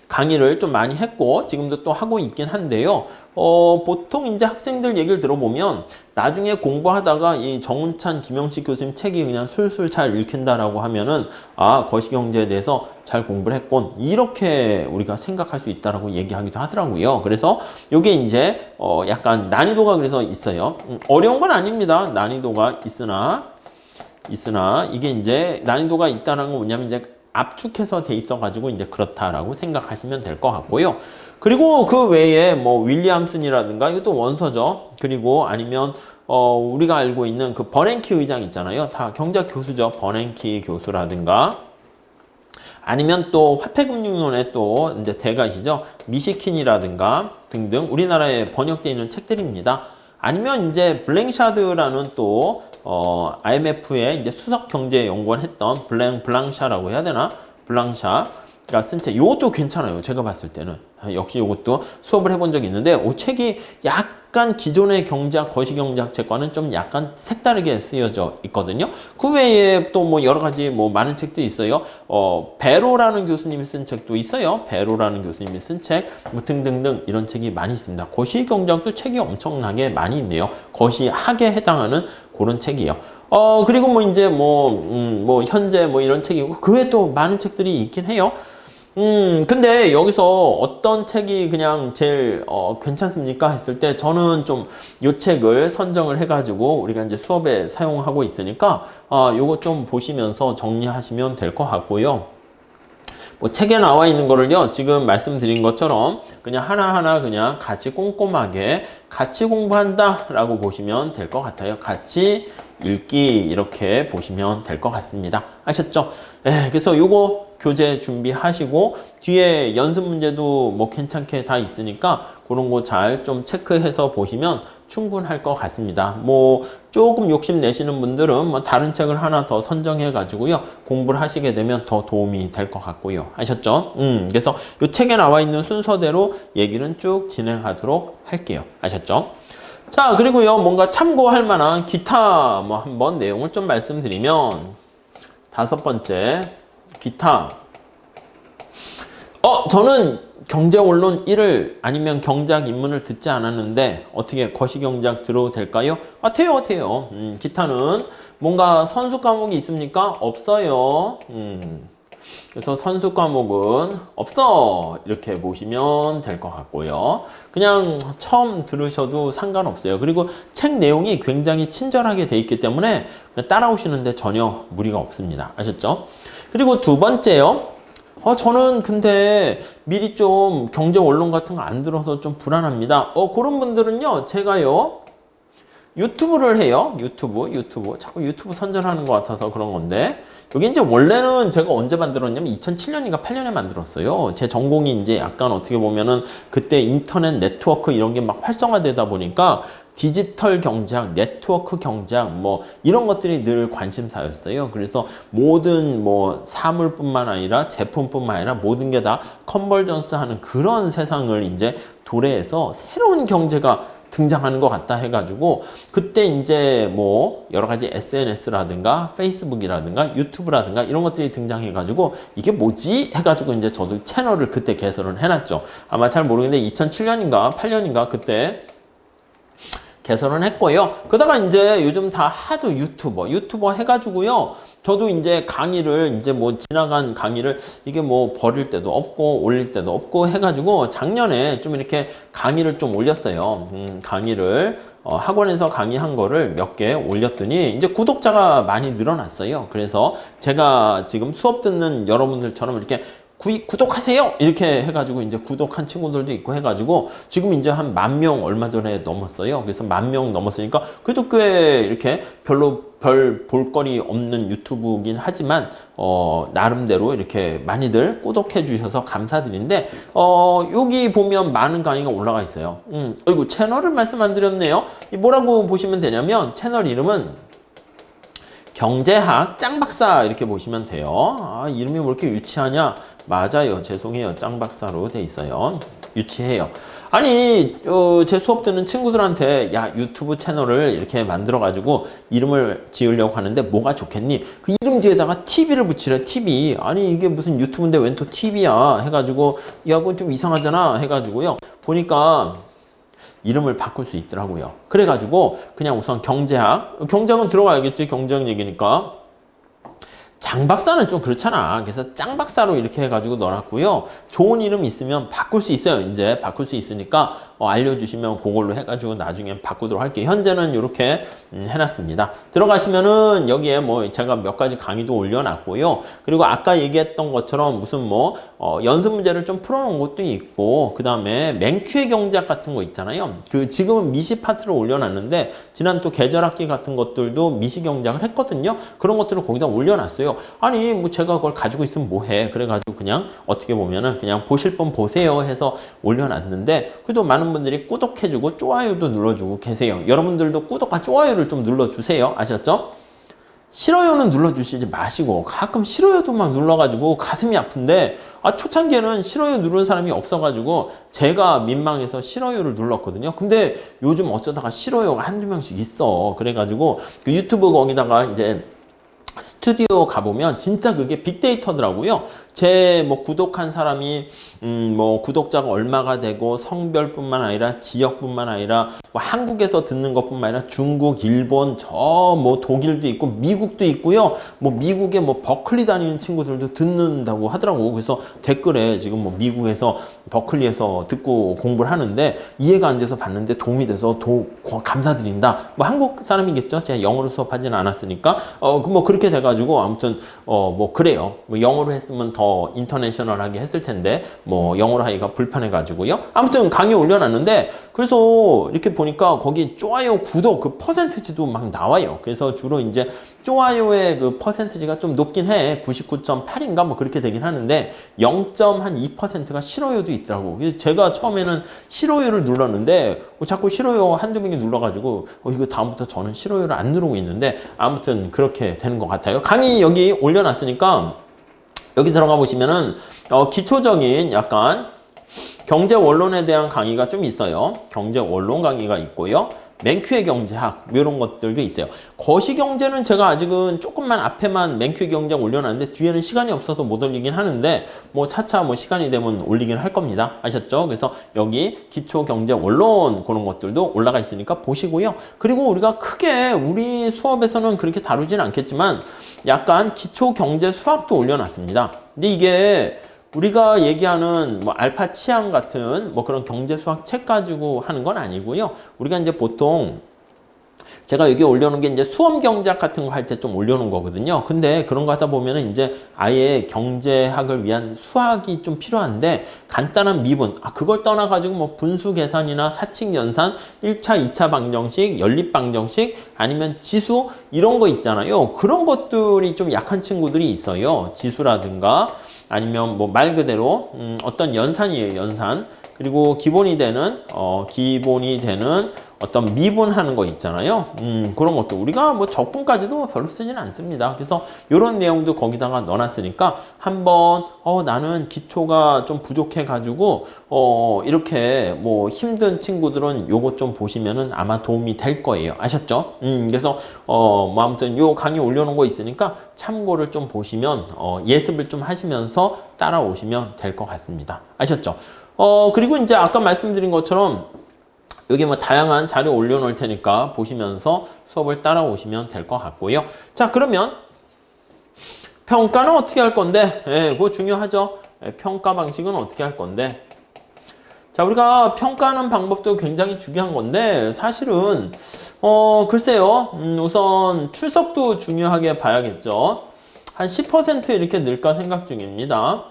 강의를 좀 많이 했고 지금도 또 하고 있긴 한데요. 보통 이제 학생들 얘기를 들어보면 나중에 공부하다가 이 정운찬, 김영식 교수님 책이 그냥 술술 잘 읽힌다라고 하면은 거시경제에 대해서 잘 공부를 했군. 이렇게 우리가 생각할 수 있다라고 얘기하기도 하더라고요. 그래서 이게 이제 약간 난이도가 그래서 있어요. 어려운 건 아닙니다. 난이도가 있으나 이게 이제 난이도가 있다는 건 뭐냐면 이제 압축해서 돼 있어가지고 이제 그렇다라고 생각하시면 될 것 같고요. 그리고 그 외에 뭐 윌리엄슨이라든가 이것도 원서죠. 그리고 아니면 우리가 알고 있는 그 버냉키 의장 있잖아요. 다 경제학 교수죠. 버냉키 교수라든가 아니면 또 화폐금융론의 또 이제 대가시죠. 미시킨이라든가 등등 우리나라에 번역되어 있는 책들입니다. 아니면 이제 블랭샤드라는 또 IMF의 이제 수석 경제연구원 했던 블랑샤라고 해야 되나? 블랑샤가 쓴 책. 이것도 괜찮아요. 제가 봤을 때는. 역시 이것도 수업을 해본 적이 있는데, 이 책이 약간 기존의 경제학, 거시경제학 책과는 좀 약간 색다르게 쓰여져 있거든요. 그 외에 또 뭐 여러 가지 뭐 많은 책들이 있어요. 베로라는 교수님이 쓴 책도 있어요. 베로라는 교수님이 쓴 책, 뭐 등등등 이런 책이 많이 있습니다. 거시경제학도 책이 엄청나게 많이 있네요. 거시학에 해당하는 그런 책이에요. 그리고 뭐 이제 뭐 현재 뭐 이런 책이고, 그 외에 또 많은 책들이 있긴 해요. 근데 여기서 어떤 책이 그냥 제일 괜찮습니까? 했을 때 저는 좀 요 책을 선정을 해가지고 우리가 이제 수업에 사용하고 있으니까 요거 좀 보시면서 정리하시면 될 것 같고요. 뭐 책에 나와 있는 거를요, 지금 말씀드린 것처럼 그냥 하나하나 그냥 같이 꼼꼼하게 같이 공부한다 라고 보시면 될 것 같아요. 같이 읽기 이렇게 보시면 될 것 같습니다. 아셨죠? 그래서 요거 교재 준비하시고 뒤에 연습 문제도 뭐 괜찮게 다 있으니까 그런 거 잘 좀 체크해서 보시면 충분할 것 같습니다. 뭐 조금 욕심 내시는 분들은 뭐 다른 책을 하나 더 선정해 가지고요 공부를 하시게 되면 더 도움이 될 것 같고요. 아셨죠? 그래서 이 책에 나와 있는 순서대로 얘기는 쭉 진행하도록 할게요. 아셨죠? 자, 그리고요 뭔가 참고할 만한 기타 뭐 한번 내용을 좀 말씀드리면, 다섯 번째 기타. 저는 경제원론 1을 아니면 경제학 입문을 듣지 않았는데 어떻게 거시경제학 들어도 될까요? 돼요. 기타는 뭔가 선수 과목이 있습니까? 없어요. 그래서 선수 과목은 없어 이렇게 보시면 될 것 같고요. 그냥 처음 들으셔도 상관없어요. 그리고 책 내용이 굉장히 친절하게 돼 있기 때문에 따라오시는데 전혀 무리가 없습니다. 아셨죠? 그리고 두 번째요. 저는 근데 미리 좀 경제 원론 같은 거 안 들어서 좀 불안합니다. 그런 분들은요, 제가요, 유튜브를 해요. 유튜브. 자꾸 유튜브 선전하는 것 같아서 그런 건데. 여기 이제 원래는 제가 언제 만들었냐면 2007년인가 8년에 만들었어요. 제 전공이 이제 약간 어떻게 보면은 그때 인터넷 네트워크 이런 게 막 활성화되다 보니까 디지털 경제학, 네트워크 경제학 뭐 이런 것들이 늘 관심사였어요. 그래서 모든 뭐 사물뿐만 아니라 제품뿐만 아니라 모든 게 다 컨버전스 하는 그런 세상을 이제 도래해서 새로운 경제가 등장하는 것 같다 해가지고 그때 이제 뭐 여러 가지 SNS라든가 페이스북이라든가 유튜브라든가 이런 것들이 등장해가지고 이게 뭐지 해가지고 이제 저도 채널을 그때 개설을 해놨죠. 아마 잘 모르겠는데 2007년인가 8년인가 그때 개설은 했고요. 그러다가 이제 요즘 다 하도 유튜버 해가지고요. 저도 이제 강의를 이제 뭐 지나간 강의를 이게 뭐 버릴 때도 없고 올릴 때도 없고 해가지고 작년에 좀 이렇게 강의를 좀 올렸어요. 강의를 학원에서 강의한 거를 몇 개 올렸더니 이제 구독자가 많이 늘어났어요. 그래서 제가 지금 수업 듣는 여러분들처럼 이렇게 구독하세요! 이렇게 해가지고 이제 구독한 친구들도 있고 해가지고 지금 이제 한 10,000명 얼마 전에 넘었어요. 그래서 10,000명 넘었으니까 그래도 꽤 이렇게 별로 별 볼거리 없는 유튜브긴 하지만 나름대로 이렇게 많이들 구독해 주셔서 감사드린데 여기 보면 많은 강의가 올라가 있어요. 어이구 채널을 말씀 안 드렸네요. 뭐라고 보시면 되냐면 채널 이름은 경제학 짱박사 이렇게 보시면 돼요. 아, 이름이 뭐 이렇게 유치하냐? 맞아요. 죄송해요. 짱박사로 돼 있어요. 유치해요. 아니 제 수업 듣는 친구들한테 야 유튜브 채널을 이렇게 만들어 가지고 이름을 지으려고 하는데 뭐가 좋겠니? 그 이름 뒤에다가 TV를 붙이래. TV. 아니 이게 무슨 유튜브인데 웬 또 TV야 해가지고 야 그건 좀 이상하잖아 해가지고요. 보니까 이름을 바꿀 수 있더라고요. 그래가지고 그냥 우선 경제학은 들어가야겠지. 경제학 얘기니까. 장박사는 좀 그렇잖아. 그래서 짱박사로 이렇게 해가지고 넣어놨고요. 좋은 이름 있으면 바꿀 수 있어요. 이제 바꿀 수 있으니까 알려주시면 그걸로 해가지고 나중에 바꾸도록 할게요. 현재는 이렇게 해놨습니다. 들어가시면은 여기에 뭐 제가 몇 가지 강의도 올려놨고요. 그리고 아까 얘기했던 것처럼 무슨 뭐 연습 문제를 좀 풀어놓은 것도 있고 그 다음에 맹큐의 경제학 같은 거 있잖아요. 그 지금은 미시 파트를 올려놨는데 지난 또 계절학기 같은 것들도 미시 경제학을 했거든요. 그런 것들을 거기다 올려놨어요. 아니 뭐 제가 그걸 가지고 있으면 뭐해. 그래가지고 그냥 어떻게 보면은 그냥 보실 분 보세요 해서 올려놨는데 그래도 많은 분들이 구독해주고 좋아요도 눌러주고 계세요. 여러분들도 구독과 좋아요를 좀 눌러주세요. 아셨죠? 싫어요는 눌러주시지 마시고 가끔 싫어요도 막 눌러가지고 가슴이 아픈데 초창기에는 싫어요 누르는 사람이 없어가지고 제가 민망해서 싫어요를 눌렀거든요. 근데 요즘 어쩌다가 싫어요가 한두 명씩 있어. 그래가지고 그 유튜브 거기다가 이제 스튜디오 가보면 진짜 그게 빅데이터더라고요. 제 뭐 구독한 사람이 뭐 구독자가 얼마가 되고 성별뿐만 아니라 지역뿐만 아니라 뭐 한국에서 듣는 것뿐만 아니라 중국, 일본, 저 뭐 독일도 있고 미국도 있고요. 뭐 미국에 뭐 버클리 다니는 친구들도 듣는다고 하더라고. 그래서 댓글에 지금 뭐 미국에서 버클리에서 듣고 공부를 하는데 이해가 안 돼서 봤는데 도움이 돼서 감사드린다. 뭐 한국 사람이겠죠. 제가 영어로 수업하지는 않았으니까 뭐 그렇게 돼가지고 아무튼 뭐 그래요. 뭐 영어로 했으면 더 인터내셔널하게 했을 텐데 뭐 영어로 하기가 불편해가지고요. 아무튼 강의 올려놨는데 그래서 이렇게 보니까 거기 좋아요, 구독 그 퍼센트지도 막 나와요. 그래서 주로 이제 좋아요의 그 퍼센트지가 좀 높긴 해. 99.8인가 뭐 그렇게 되긴 하는데 0.2%가 싫어요도 있더라고. 그래서 제가 처음에는 싫어요를 눌렀는데 자꾸 싫어요 한두 명이 눌러가지고 이거 다음부터 저는 싫어요를 안 누르고 있는데 아무튼 그렇게 되는 것 같아요. 강의 여기 올려놨으니까 여기 들어가 보시면은 기초적인 약간 경제 원론에 대한 강의가 좀 있어요. 경제 원론 강의가 있고요. 맹큐의 경제학 이런 것들도 있어요. 거시경제는 제가 아직은 조금만 앞에만 맹큐의 경제학 올려놨는데 뒤에는 시간이 없어서 못 올리긴 하는데 뭐 차차 뭐 시간이 되면 올리긴 할 겁니다. 아셨죠? 그래서 여기 기초경제 원론 그런 것들도 올라가 있으니까 보시고요. 그리고 우리가 크게 우리 수업에서는 그렇게 다루진 않겠지만 약간 기초경제 수학도 올려놨습니다. 근데 이게 우리가 얘기하는 뭐 알파 치암 같은 뭐 그런 경제 수학 책 가지고 하는 건 아니고요. 우리가 이제 보통 제가 여기 올려놓은 게 이제 수험 경제학 같은 거 할 때 좀 올려놓은 거거든요. 근데 그런 거 하다 보면은 이제 아예 경제학을 위한 수학이 좀 필요한데 간단한 미분, 그걸 떠나가지고 뭐 분수 계산이나 사칙 연산, 1차, 2차 방정식, 연립 방정식, 아니면 지수 이런 거 있잖아요. 그런 것들이 좀 약한 친구들이 있어요. 지수라든가 아니면 뭐 말 그대로 어떤 연산이에요. 연산. 그리고 기본이 되는 어떤 미분하는 거 있잖아요. 그런 것도 우리가 뭐 적분까지도 별로 쓰지는 않습니다. 그래서 이런 내용도 거기다가 넣어놨으니까 한번 나는 기초가 좀 부족해 가지고 이렇게 뭐 힘든 친구들은 요것 좀 보시면은 아마 도움이 될 거예요. 아셨죠? 그래서 뭐 아무튼 요 강의 올려놓은 거 있으니까 참고를 좀 보시면 예습을 좀 하시면서 따라오시면 될 것 같습니다. 아셨죠? 그리고 이제 아까 말씀드린 것처럼 여기 뭐 다양한 자료 올려놓을 테니까 보시면서 수업을 따라오시면 될 것 같고요. 자, 그러면 평가는 어떻게 할 건데? 예, 그거 중요하죠. 평가 방식은 어떻게 할 건데? 자, 우리가 평가하는 방법도 굉장히 중요한 건데 사실은 글쎄요. 우선 출석도 중요하게 봐야겠죠. 한 10% 이렇게 늘까 생각 중입니다.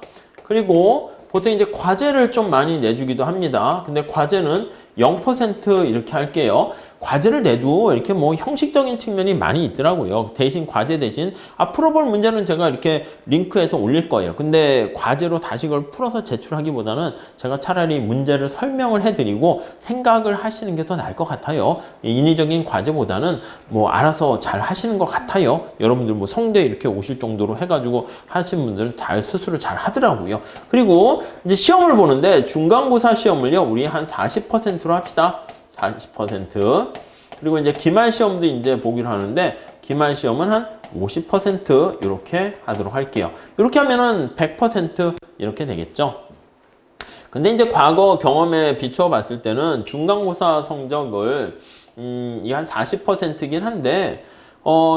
그리고 보통 이제 과제를 좀 많이 내주기도 합니다. 근데 과제는 0% 이렇게 할게요. 과제를 내도 이렇게 뭐 형식적인 측면이 많이 있더라고요. 대신 과제 대신 풀어볼 문제는 제가 이렇게 링크해서 올릴 거예요. 근데 과제로 다시 그걸 풀어서 제출하기보다는 제가 차라리 문제를 설명을 해드리고 생각을 하시는 게 더 나을 것 같아요. 인위적인 과제보다는 뭐 알아서 잘 하시는 것 같아요. 여러분들 뭐 성대 이렇게 오실 정도로 해가지고 하시는 분들은 잘 스스로 잘 하더라고요. 그리고 이제 시험을 보는데 중간고사 시험을요, 우리 한 40%로 합시다. 40%. 그리고 이제 기말 시험도 이제 보기로 하는데 기말 시험은 한 50% 이렇게 하도록 할게요. 이렇게 하면은 100% 이렇게 되겠죠. 근데 이제 과거 경험에 비추어 봤을 때는 중간고사 성적을 이 한 40%긴 한데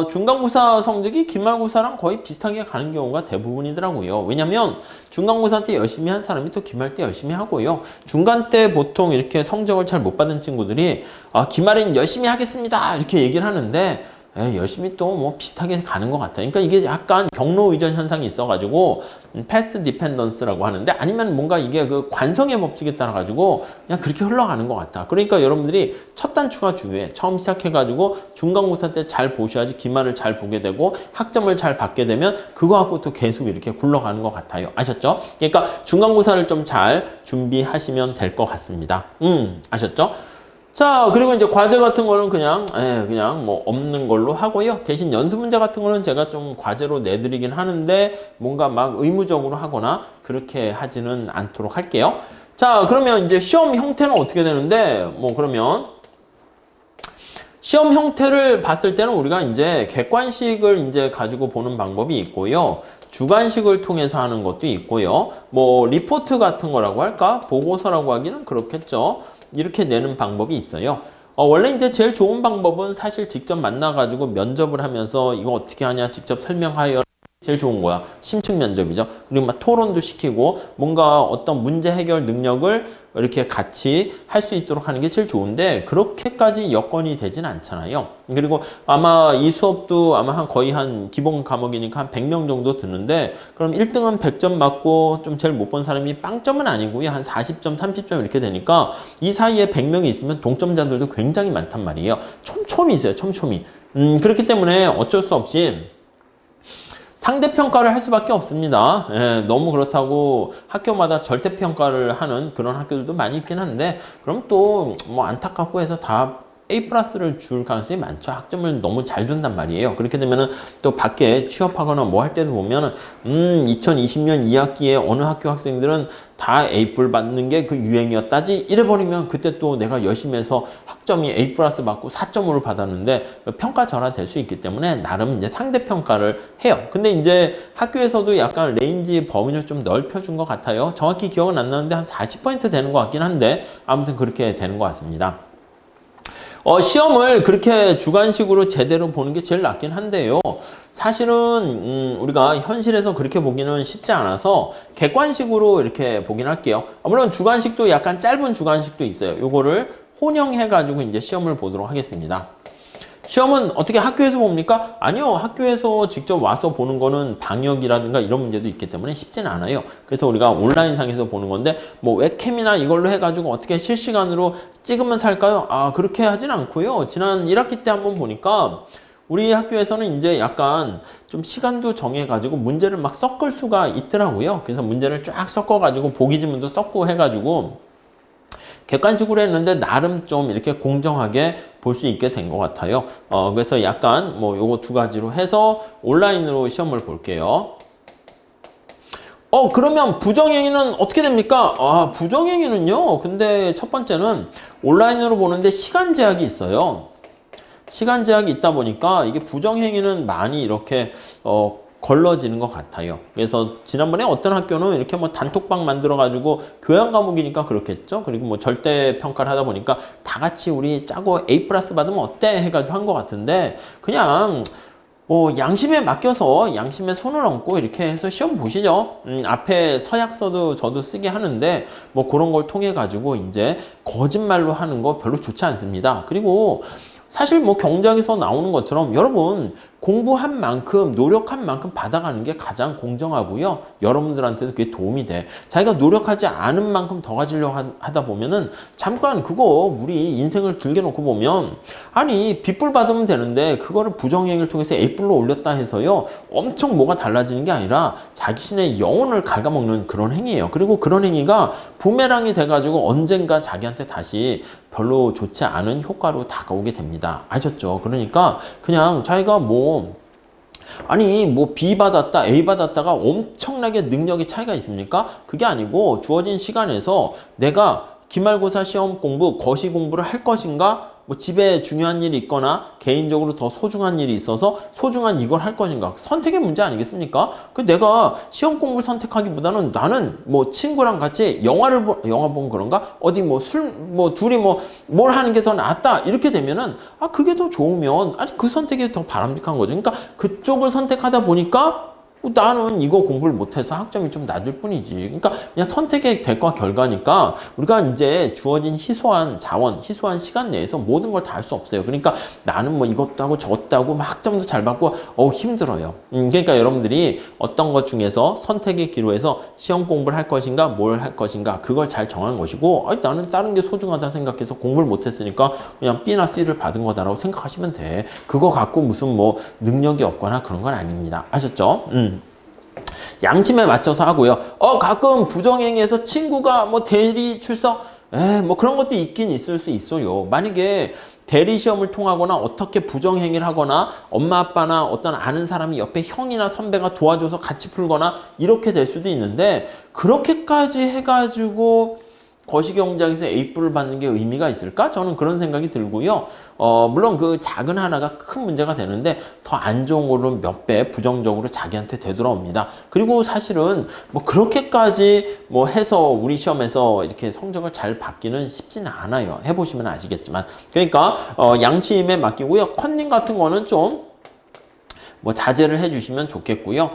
중간고사 성적이 기말고사랑 거의 비슷하게 가는 경우가 대부분이더라고요. 왜냐면 중간고사 때 열심히 한 사람이 또 기말 때 열심히 하고요. 중간 때 보통 이렇게 성적을 잘 못 받은 친구들이 기말엔 열심히 하겠습니다 이렇게 얘기를 하는데 열심히 또 뭐 비슷하게 가는 것 같아요. 그러니까 이게 약간 경로 의존 현상이 있어가지고 패스 디펜던스라고 하는데 아니면 뭔가 이게 그 관성의 법칙에 따라 가지고 그냥 그렇게 흘러가는 것 같아. 그러니까 여러분들이 첫 단추가 중요해. 처음 시작해가지고 중간고사 때 잘 보셔야지 기말을 잘 보게 되고 학점을 잘 받게 되면 그거 갖고 또 계속 이렇게 굴러가는 것 같아요. 아셨죠? 그러니까 중간고사를 좀 잘 준비하시면 될 것 같습니다. 아셨죠? 자, 그리고 이제 과제 같은 거는 그냥 뭐 없는 걸로 하고요. 대신 연수 문제 같은 거는 제가 좀 과제로 내드리긴 하는데 뭔가 막 의무적으로 하거나 그렇게 하지는 않도록 할게요. 자, 그러면 이제 시험 형태는 어떻게 되는데 그러면 시험 형태를 봤을 때는 우리가 이제 객관식을 이제 가지고 보는 방법이 있고요. 주관식을 통해서 하는 것도 있고요. 뭐 리포트 같은 거라고 할까? 보고서라고 하기는 그렇겠죠. 이렇게 내는 방법이 있어요. 원래 이제 제일 좋은 방법은 사실 직접 만나가지고 면접을 하면서 이거 어떻게 하냐 직접 설명하여 제일 좋은 거야. 심층 면접이죠. 그리고 막 토론도 시키고 뭔가 어떤 문제 해결 능력을 이렇게 같이 할 수 있도록 하는 게 제일 좋은데 그렇게까지 여건이 되진 않잖아요. 그리고 아마 이 수업도 아마 거의 한 기본 과목이니까 한 100명 정도 드는데 그럼 1등은 100점 맞고 좀 제일 못 본 사람이 빵점은 아니고요. 한 40점, 30점 이렇게 되니까 이 사이에 100명이 있으면 동점자들도 굉장히 많단 말이에요. 촘촘히 있어요. 촘촘히. 그렇기 때문에 어쩔 수 없이 상대평가를 할 수밖에 없습니다. 너무 그렇다고 학교마다 절대평가를 하는 그런 학교들도 많이 있긴 한데 그럼 또 뭐 안타깝고 해서 다 A+를 줄 가능성이 많죠. 학점을 너무 잘 준단 말이에요. 그렇게 되면은 또 밖에 취업하거나 뭐 할 때도 보면은 2020년 2학기에 어느 학교 학생들은 다 A+ 받는 게 그 유행이었다지 이래버리면 그때 또 내가 열심히 해서 학점이 A+ 받고 4.5를 받았는데 평가절하 될 수 있기 때문에 나름 이제 상대평가를 해요. 근데 이제 학교에서도 약간 레인지 범위를 좀 넓혀준 것 같아요. 정확히 기억은 안 나는데 한 40% 되는 것 같긴 한데 아무튼 그렇게 되는 것 같습니다. 시험을 그렇게 주관식으로 제대로 보는 게 제일 낫긴 한데요. 사실은 우리가 현실에서 그렇게 보기는 쉽지 않아서 객관식으로 이렇게 보긴 할게요. 물론 주관식도 약간 짧은 주관식도 있어요. 요거를 혼용해가지고 이제 시험을 보도록 하겠습니다. 시험은 어떻게 학교에서 봅니까? 아니요. 학교에서 직접 와서 보는 거는 방역이라든가 이런 문제도 있기 때문에 쉽지는 않아요. 그래서 우리가 온라인상에서 보는 건데 뭐 웹캠이나 이걸로 해가지고 어떻게 실시간으로 찍으면서 할까요? 그렇게 하진 않고요. 지난 1학기 때 한번 보니까 우리 학교에서는 이제 약간 좀 시간도 정해가지고 문제를 막 섞을 수가 있더라고요. 그래서 문제를 쫙 섞어가지고 보기 지문도 섞고 해가지고 객관식으로 했는데 나름 좀 이렇게 공정하게 볼 수 있게 된 것 같아요. 그래서 약간 뭐 요거 두 가지로 해서 온라인으로 시험을 볼게요. 그러면 부정행위는 어떻게 됩니까? 부정행위는요. 근데 첫 번째는 온라인으로 보는데 시간 제약이 있어요. 시간 제약이 있다 보니까 이게 부정행위는 많이 이렇게 걸러지는 것 같아요. 그래서 지난번에 어떤 학교는 이렇게 뭐 단톡방 만들어가지고 교양 과목이니까 그렇겠죠. 그리고 뭐 절대 평가를 하다 보니까 다 같이 우리 짜고 A+ 받으면 어때? 해가지고 한 것 같은데 그냥 뭐 양심에 맡겨서 양심에 손을 얹고 이렇게 해서 시험 보시죠. 앞에 서약서도 저도 쓰게 하는데 뭐 그런 걸 통해 가지고 이제 거짓말로 하는 거 별로 좋지 않습니다. 그리고 사실 뭐 경작에서 나오는 것처럼 여러분 공부한 만큼 노력한 만큼 받아가는 게 가장 공정하고요. 여러분들한테도 그게 도움이 돼. 자기가 노력하지 않은 만큼 더 가지려고 하다 보면은 잠깐 그거 우리 인생을 길게 놓고 보면 아니 B뿔 받으면 되는데 그거를 부정행위를 통해서 A뿔로 올렸다 해서요. 엄청 뭐가 달라지는 게 아니라 자신의 영혼을 갉아먹는 그런 행위예요. 그리고 그런 행위가 부메랑이 돼가지고 언젠가 자기한테 다시 별로 좋지 않은 효과로 다가오게 됩니다. 아셨죠? 그러니까 그냥 자기가 아니 뭐 B 받았다 A 받았다가 엄청나게 능력의 차이가 있습니까? 그게 아니고 주어진 시간에서 내가 기말고사 시험 공부, 거시 공부를 할 것인가? 뭐 집에 중요한 일이 있거나 개인적으로 더 소중한 일이 있어서 소중한 이걸 할 것인가? 선택의 문제 아니겠습니까? 그 내가 시험 공부를 선택하기보다는 나는 뭐 친구랑 같이 영화 보면 그런가? 어디 뭐 둘이 뭘 하는 게 더 낫다. 이렇게 되면은 그게 더 좋으면 아니 그 선택이 더 바람직한 거죠. 그러니까 그쪽을 선택하다 보니까 나는 이거 공부를 못해서 학점이 좀 낮을 뿐이지. 그러니까 그냥 선택의 대과 결과니까 우리가 이제 주어진 희소한 자원, 희소한 시간 내에서 모든 걸 다 할 수 없어요. 그러니까 나는 뭐 이것도 하고 저것도 하고 막 학점도 잘 받고 힘들어요. 그러니까 여러분들이 어떤 것 중에서 선택의 기로에서 시험 공부를 할 것인가 뭘 할 것인가 그걸 잘 정한 것이고 나는 다른 게 소중하다 생각해서 공부를 못했으니까 그냥 B나 C를 받은 거다라고 생각하시면 돼. 그거 갖고 무슨 뭐 능력이 없거나 그런 건 아닙니다. 아셨죠? 양심에 맞춰서 하고요. 가끔 부정행위에서 친구가 뭐 대리 출석, 뭐 그런 것도 있긴 있을 수 있어요. 만약에 대리 시험을 통하거나 어떻게 부정행위를 하거나 엄마 아빠나 어떤 아는 사람이 옆에 형이나 선배가 도와줘서 같이 풀거나 이렇게 될 수도 있는데 그렇게까지 해가지고 거시경작에서 A뿔을 받는 게 의미가 있을까? 저는 그런 생각이 들고요. 물론 그 작은 하나가 큰 문제가 되는데 더 안 좋은 걸로 몇 배 부정적으로 자기한테 되돌아옵니다. 그리고 사실은 뭐 그렇게까지 뭐 해서 우리 시험에서 이렇게 성적을 잘 받기는 쉽지는 않아요. 해보시면 아시겠지만. 그러니까 양심에 맡기고요. 컨닝 같은 거는 좀 뭐 자제를 해주시면 좋겠고요.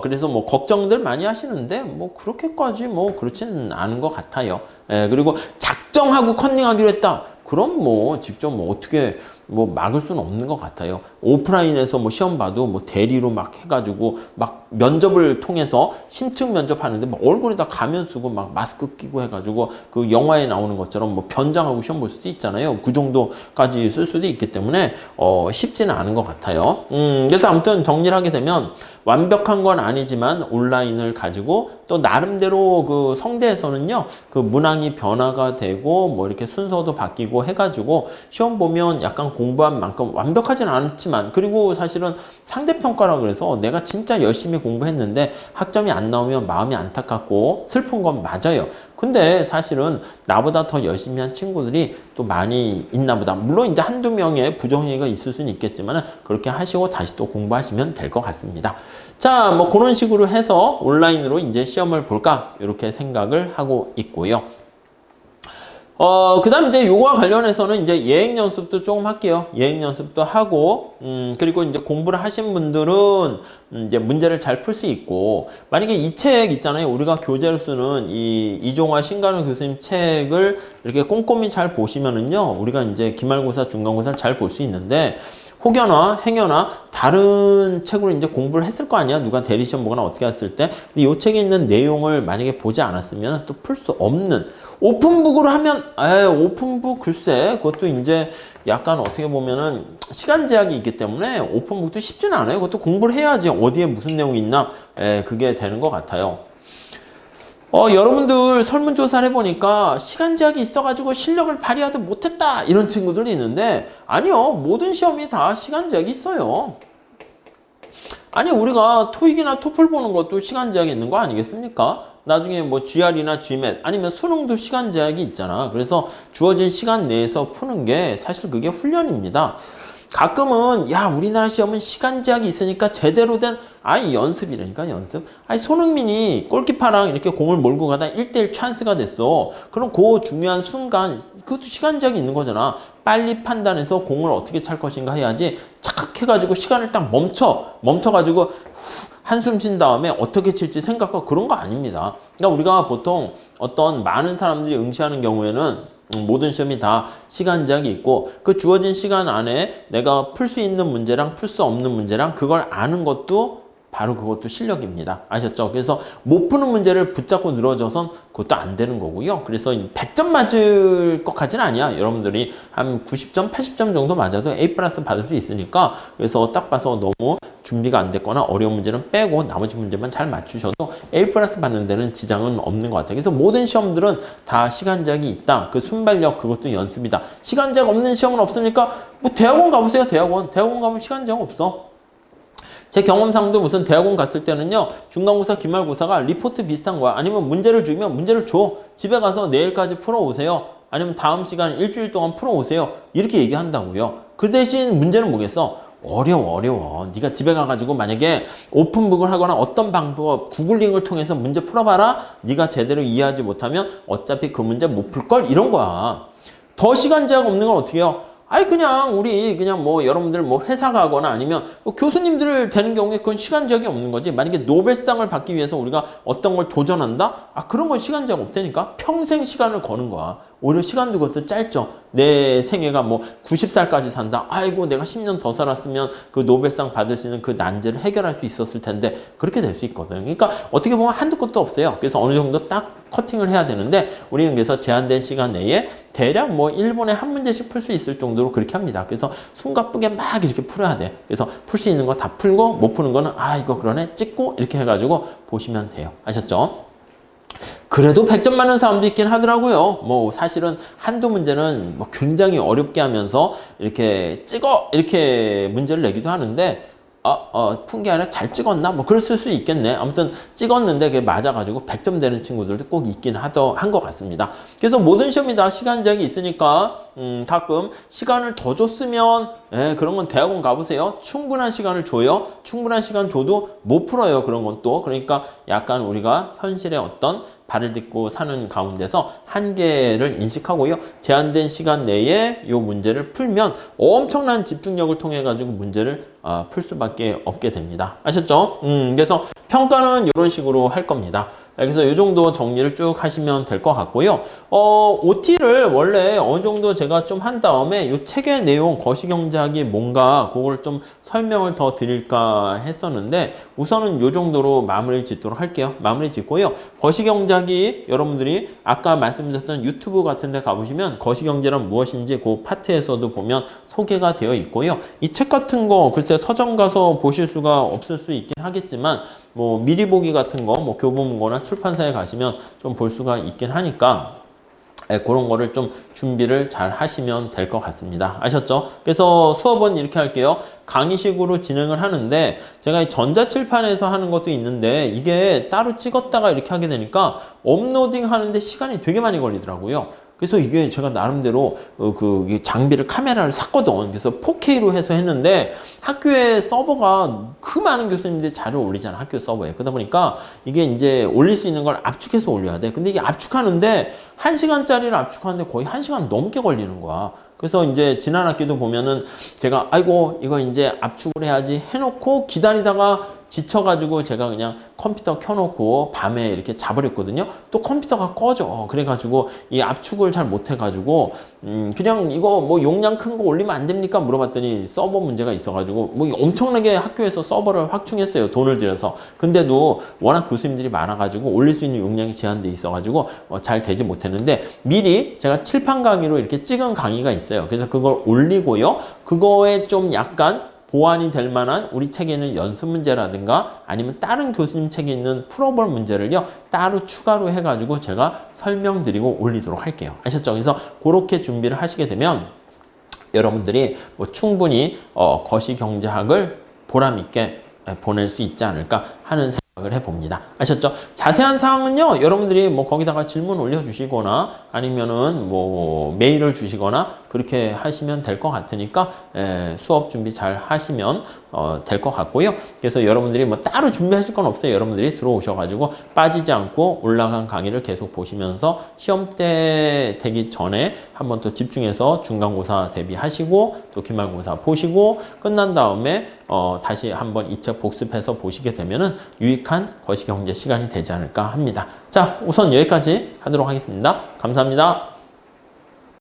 그래서 뭐 걱정들 많이 하시는데 뭐 그렇게까지 뭐 그렇지는 않은 것 같아요. 그리고 작정하고 컨닝하기로 했다. 그럼 뭐 직접 뭐 어떻게 뭐 막을 수는 없는 것 같아요. 오프라인에서 뭐 시험 봐도 뭐 대리로 막 해가지고 막 면접을 통해서 심층 면접하는데 막 얼굴에다 가면 쓰고 막 마스크 끼고 해가지고 그 영화에 나오는 것처럼 뭐 변장하고 시험 볼 수도 있잖아요. 그 정도까지 쓸 수도 있기 때문에 쉽지는 않은 것 같아요. 그래서 아무튼 정리를 하게 되면 완벽한 건 아니지만 온라인을 가지고 또 나름대로 그 성대에서는요 그 문항이 변화가 되고 뭐 이렇게 순서도 바뀌고 해가지고 시험 보면 약간 공부한 만큼 완벽하진 않지만 그리고 사실은 상대평가라 그래서 내가 진짜 열심히 공부했는데 학점이 안 나오면 마음이 안타깝고 슬픈 건 맞아요. 근데 사실은 나보다 더 열심히 한 친구들이 또 많이 있나 보다. 물론 이제 한두 명의 부정행위가 있을 수는 있겠지만 그렇게 하시고 다시 또 공부하시면 될 것 같습니다. 자, 뭐 그런 식으로 해서 온라인으로 이제 시험을 볼까? 이렇게 생각을 하고 있고요. 그 다음 이제 요거와 관련해서는 이제 예행 연습도 조금 할게요. 예행 연습도 하고, 그리고 이제 공부를 하신 분들은 이제 문제를 잘 풀 수 있고, 만약에 이 책 있잖아요. 우리가 교재로 쓰는 이 이종화 신간호 교수님 책을 이렇게 꼼꼼히 잘 보시면은요, 우리가 이제 기말고사, 중간고사를 잘 볼 수 있는데, 혹여나 행여나 다른 책으로 이제 공부를 했을 거 아니야. 누가 대리시험 보거나 어떻게 했을 때. 근데 이 책에 있는 내용을 만약에 보지 않았으면 또 풀 수 없는. 오픈북으로 하면, 오픈북 글쎄, 그것도 이제 약간 어떻게 보면은 시간 제약이 있기 때문에 오픈북도 쉽지는 않아요. 그것도 공부를 해야지 어디에 무슨 내용이 있나, 그게 되는 것 같아요. 여러분들 설문조사를 해보니까 시간 제약이 있어가지고 실력을 발휘하지 못했다 이런 친구들이 있는데 아니요, 모든 시험이 다 시간 제약이 있어요. 아니 우리가 토익이나 토플 보는 것도 시간 제약이 있는 거 아니겠습니까? 나중에 뭐 GR이나 GMAT 아니면 수능도 시간 제약이 있잖아. 그래서 주어진 시간 내에서 푸는 게 사실 그게 훈련입니다. 가끔은 야 우리나라 시험은 시간 제약이 있으니까 제대로 된 연습이라니까 연습. 손흥민이 골키퍼랑 이렇게 공을 몰고 가다 1대1 찬스가 됐어. 그럼 그 중요한 순간 그것도 시간 제약이 있는 거잖아. 빨리 판단해서 공을 어떻게 찰 것인가 해야지 착각해가지고 시간을 딱 멈춰가지고 한숨 쉰 다음에 어떻게 칠지 생각하고 그런 거 아닙니다. 그러니까 우리가 보통 어떤 많은 사람들이 응시하는 경우에는 모든 시험이 다 시간 제약이 있고 그 주어진 시간 안에 내가 풀 수 있는 문제랑 풀 수 없는 문제랑 그걸 아는 것도 바로 그것도 실력입니다. 아셨죠? 그래서 못 푸는 문제를 붙잡고 늘어져선 그것도 안 되는 거고요. 그래서 100점 맞을 것 같지는 아니야. 여러분들이 한 90점, 80점 정도 맞아도 A+ 받을 수 있으니까 그래서 딱 봐서 너무 준비가 안 됐거나 어려운 문제는 빼고 나머지 문제만 잘 맞추셔도 A+ 받는 데는 지장은 없는 것 같아요. 그래서 모든 시험들은 다 시간 제약이 있다. 그 순발력 그것도 연습이다. 시간 제약 없는 시험은 없으니까 뭐 대학원 가보세요. 대학원 가면 시간 제약 없어. 제 경험상도 무슨 대학원 갔을 때는요, 중간고사, 기말고사가 리포트 비슷한 거야. 아니면 문제를 주면 문제를 줘. 집에 가서 내일까지 풀어오세요. 아니면 다음 시간 일주일 동안 풀어오세요. 이렇게 얘기한다고요. 그 대신 문제는 뭐겠어? 어려워. 네가 집에 가가지고 만약에 오픈북을 하거나 어떤 방법, 구글링을 통해서 문제 풀어봐라. 네가 제대로 이해하지 못하면 어차피 그 문제 못 풀걸? 이런 거야. 더 시간 제약 없는 건 어떻게 해요? 그냥 뭐 여러분들 뭐 회사 가거나 아니면 뭐 교수님들 되는 경우에 그건 시간 제약이 없는 거지. 만약에 노벨상을 받기 위해서 우리가 어떤 걸 도전한다? 그런 건 시간 제약 없다니까. 평생 시간을 거는 거야. 오히려 시간도 그것도 짧죠. 내 생애가 뭐 90살까지 산다. 내가 10년 더 살았으면 그 노벨상 받을 수 있는 그 난제를 해결할 수 있었을 텐데 그렇게 될 수 있거든. 그러니까 어떻게 보면 한두 것도 없어요. 그래서 어느 정도 딱 커팅을 해야 되는데 우리는 그래서 제한된 시간 내에 대략 뭐 1분에 한 문제씩 풀 수 있을 정도로 그렇게 합니다. 그래서 숨가쁘게 막 이렇게 풀어야 돼. 그래서 풀 수 있는 거 다 풀고 못 푸는 거는 이거 그러네 찍고 이렇게 해가지고 보시면 돼요. 아셨죠? 그래도 100점 맞는 사람도 있긴 하더라고요. 뭐 사실은 한두 문제는 뭐 굉장히 어렵게 하면서 이렇게 문제를 내기도 하는데 푼 게 아니라 잘 찍었나? 뭐 그랬을 수 있겠네. 아무튼 찍었는데 그게 맞아가지고 100점 되는 친구들도 꼭 있긴 한 것 같습니다. 그래서 모든 시험이 다 시간 제약이 있으니까 가끔 시간을 더 줬으면 그런 건 대학원 가보세요. 충분한 시간을 줘요. 충분한 시간 줘도 못 풀어요. 그런 건 또. 그러니까 약간 우리가 현실의 어떤 발을 딛고 사는 가운데서 한계를 인식하고요. 제한된 시간 내에 이 문제를 풀면 엄청난 집중력을 통해 가지고 문제를 풀 수밖에 없게 됩니다. 아셨죠? 그래서 평가는 이런 식으로 할 겁니다. 그래서 이 정도 정리를 쭉 하시면 될 것 같고요. OT를 원래 어느 정도 제가 좀 한 다음에 이 책의 내용, 거시경제학이 뭔가 그걸 좀 설명을 더 드릴까 했었는데 우선은 이 정도로 마무리 짓도록 할게요. 마무리 짓고요. 거시경제학이 여러분들이 아까 말씀드렸던 유튜브 같은 데 가보시면 거시경제란 무엇인지 그 파트에서도 보면 소개가 되어 있고요. 이 책 같은 거 글쎄 서점 가서 보실 수가 없을 수 있긴 하겠지만 뭐 미리 보기 같은 거 뭐 교보문고나 출판사에 가시면 좀 볼 수가 있긴 하니까 그런 거를 좀 준비를 잘 하시면 될 것 같습니다. 아셨죠? 그래서 수업은 이렇게 할게요. 강의식으로 진행을 하는데 제가 이 전자칠판에서 하는 것도 있는데 이게 따로 찍었다가 이렇게 하게 되니까 업로딩 하는데 시간이 되게 많이 걸리더라고요. 그래서 이게 제가 나름대로 그 장비를 카메라를 샀거든. 그래서 4K로 해서 했는데 학교에 서버가 그 많은 교수님들이 자료를 올리잖아. 학교 서버에. 그러다 보니까 이게 이제 올릴 수 있는 걸 압축해서 올려야 돼. 근데 이게 압축하는데 1시간짜리를 압축하는데 거의 1시간 넘게 걸리는 거야. 그래서 이제 지난 학기도 보면은 제가 이거 이제 압축을 해야지 해놓고 기다리다가 지쳐가지고 제가 그냥 컴퓨터 켜놓고 밤에 이렇게 자버렸거든요. 또 컴퓨터가 꺼져. 그래가지고 이 압축을 잘 못해가지고 그냥 이거 뭐 용량 큰 거 올리면 안 됩니까? 물어봤더니 서버 문제가 있어가지고 뭐 엄청나게 학교에서 서버를 확충했어요. 돈을 들여서. 근데도 워낙 교수님들이 많아가지고 올릴 수 있는 용량이 제한돼 있어가지고 잘 되지 못했는데 미리 제가 칠판 강의로 이렇게 찍은 강의가 있어요. 그래서 그걸 올리고요. 그거에 좀 약간 보완이 될 만한 우리 책에 있는 연습 문제라든가 아니면 다른 교수님 책에 있는 풀어볼 문제를요 따로 추가로 해가지고 제가 설명드리고 올리도록 할게요. 아셨죠? 그래서 그렇게 준비를 하시게 되면 여러분들이 뭐 충분히 거시경제학을 보람 있게 보낼 수 있지 않을까 하는 생각을 해봅니다. 아셨죠? 자세한 사항은요, 여러분들이 뭐 거기다가 질문 올려주시거나 아니면은 뭐 메일을 주시거나 그렇게 하시면 될 것 같으니까 수업 준비 잘 하시면 될 것 같고요. 그래서 여러분들이 뭐 따로 준비하실 건 없어요. 여러분들이 들어오셔가지고 빠지지 않고 올라간 강의를 계속 보시면서 시험 때 되기 전에 한번 또 집중해서 중간고사 대비하시고 또 기말고사 보시고 끝난 다음에 다시 한번 이 책 복습해서 보시게 되면은 유익한 거시경제 시간이 되지 않을까 합니다. 자, 우선 여기까지 하도록 하겠습니다. 감사합니다.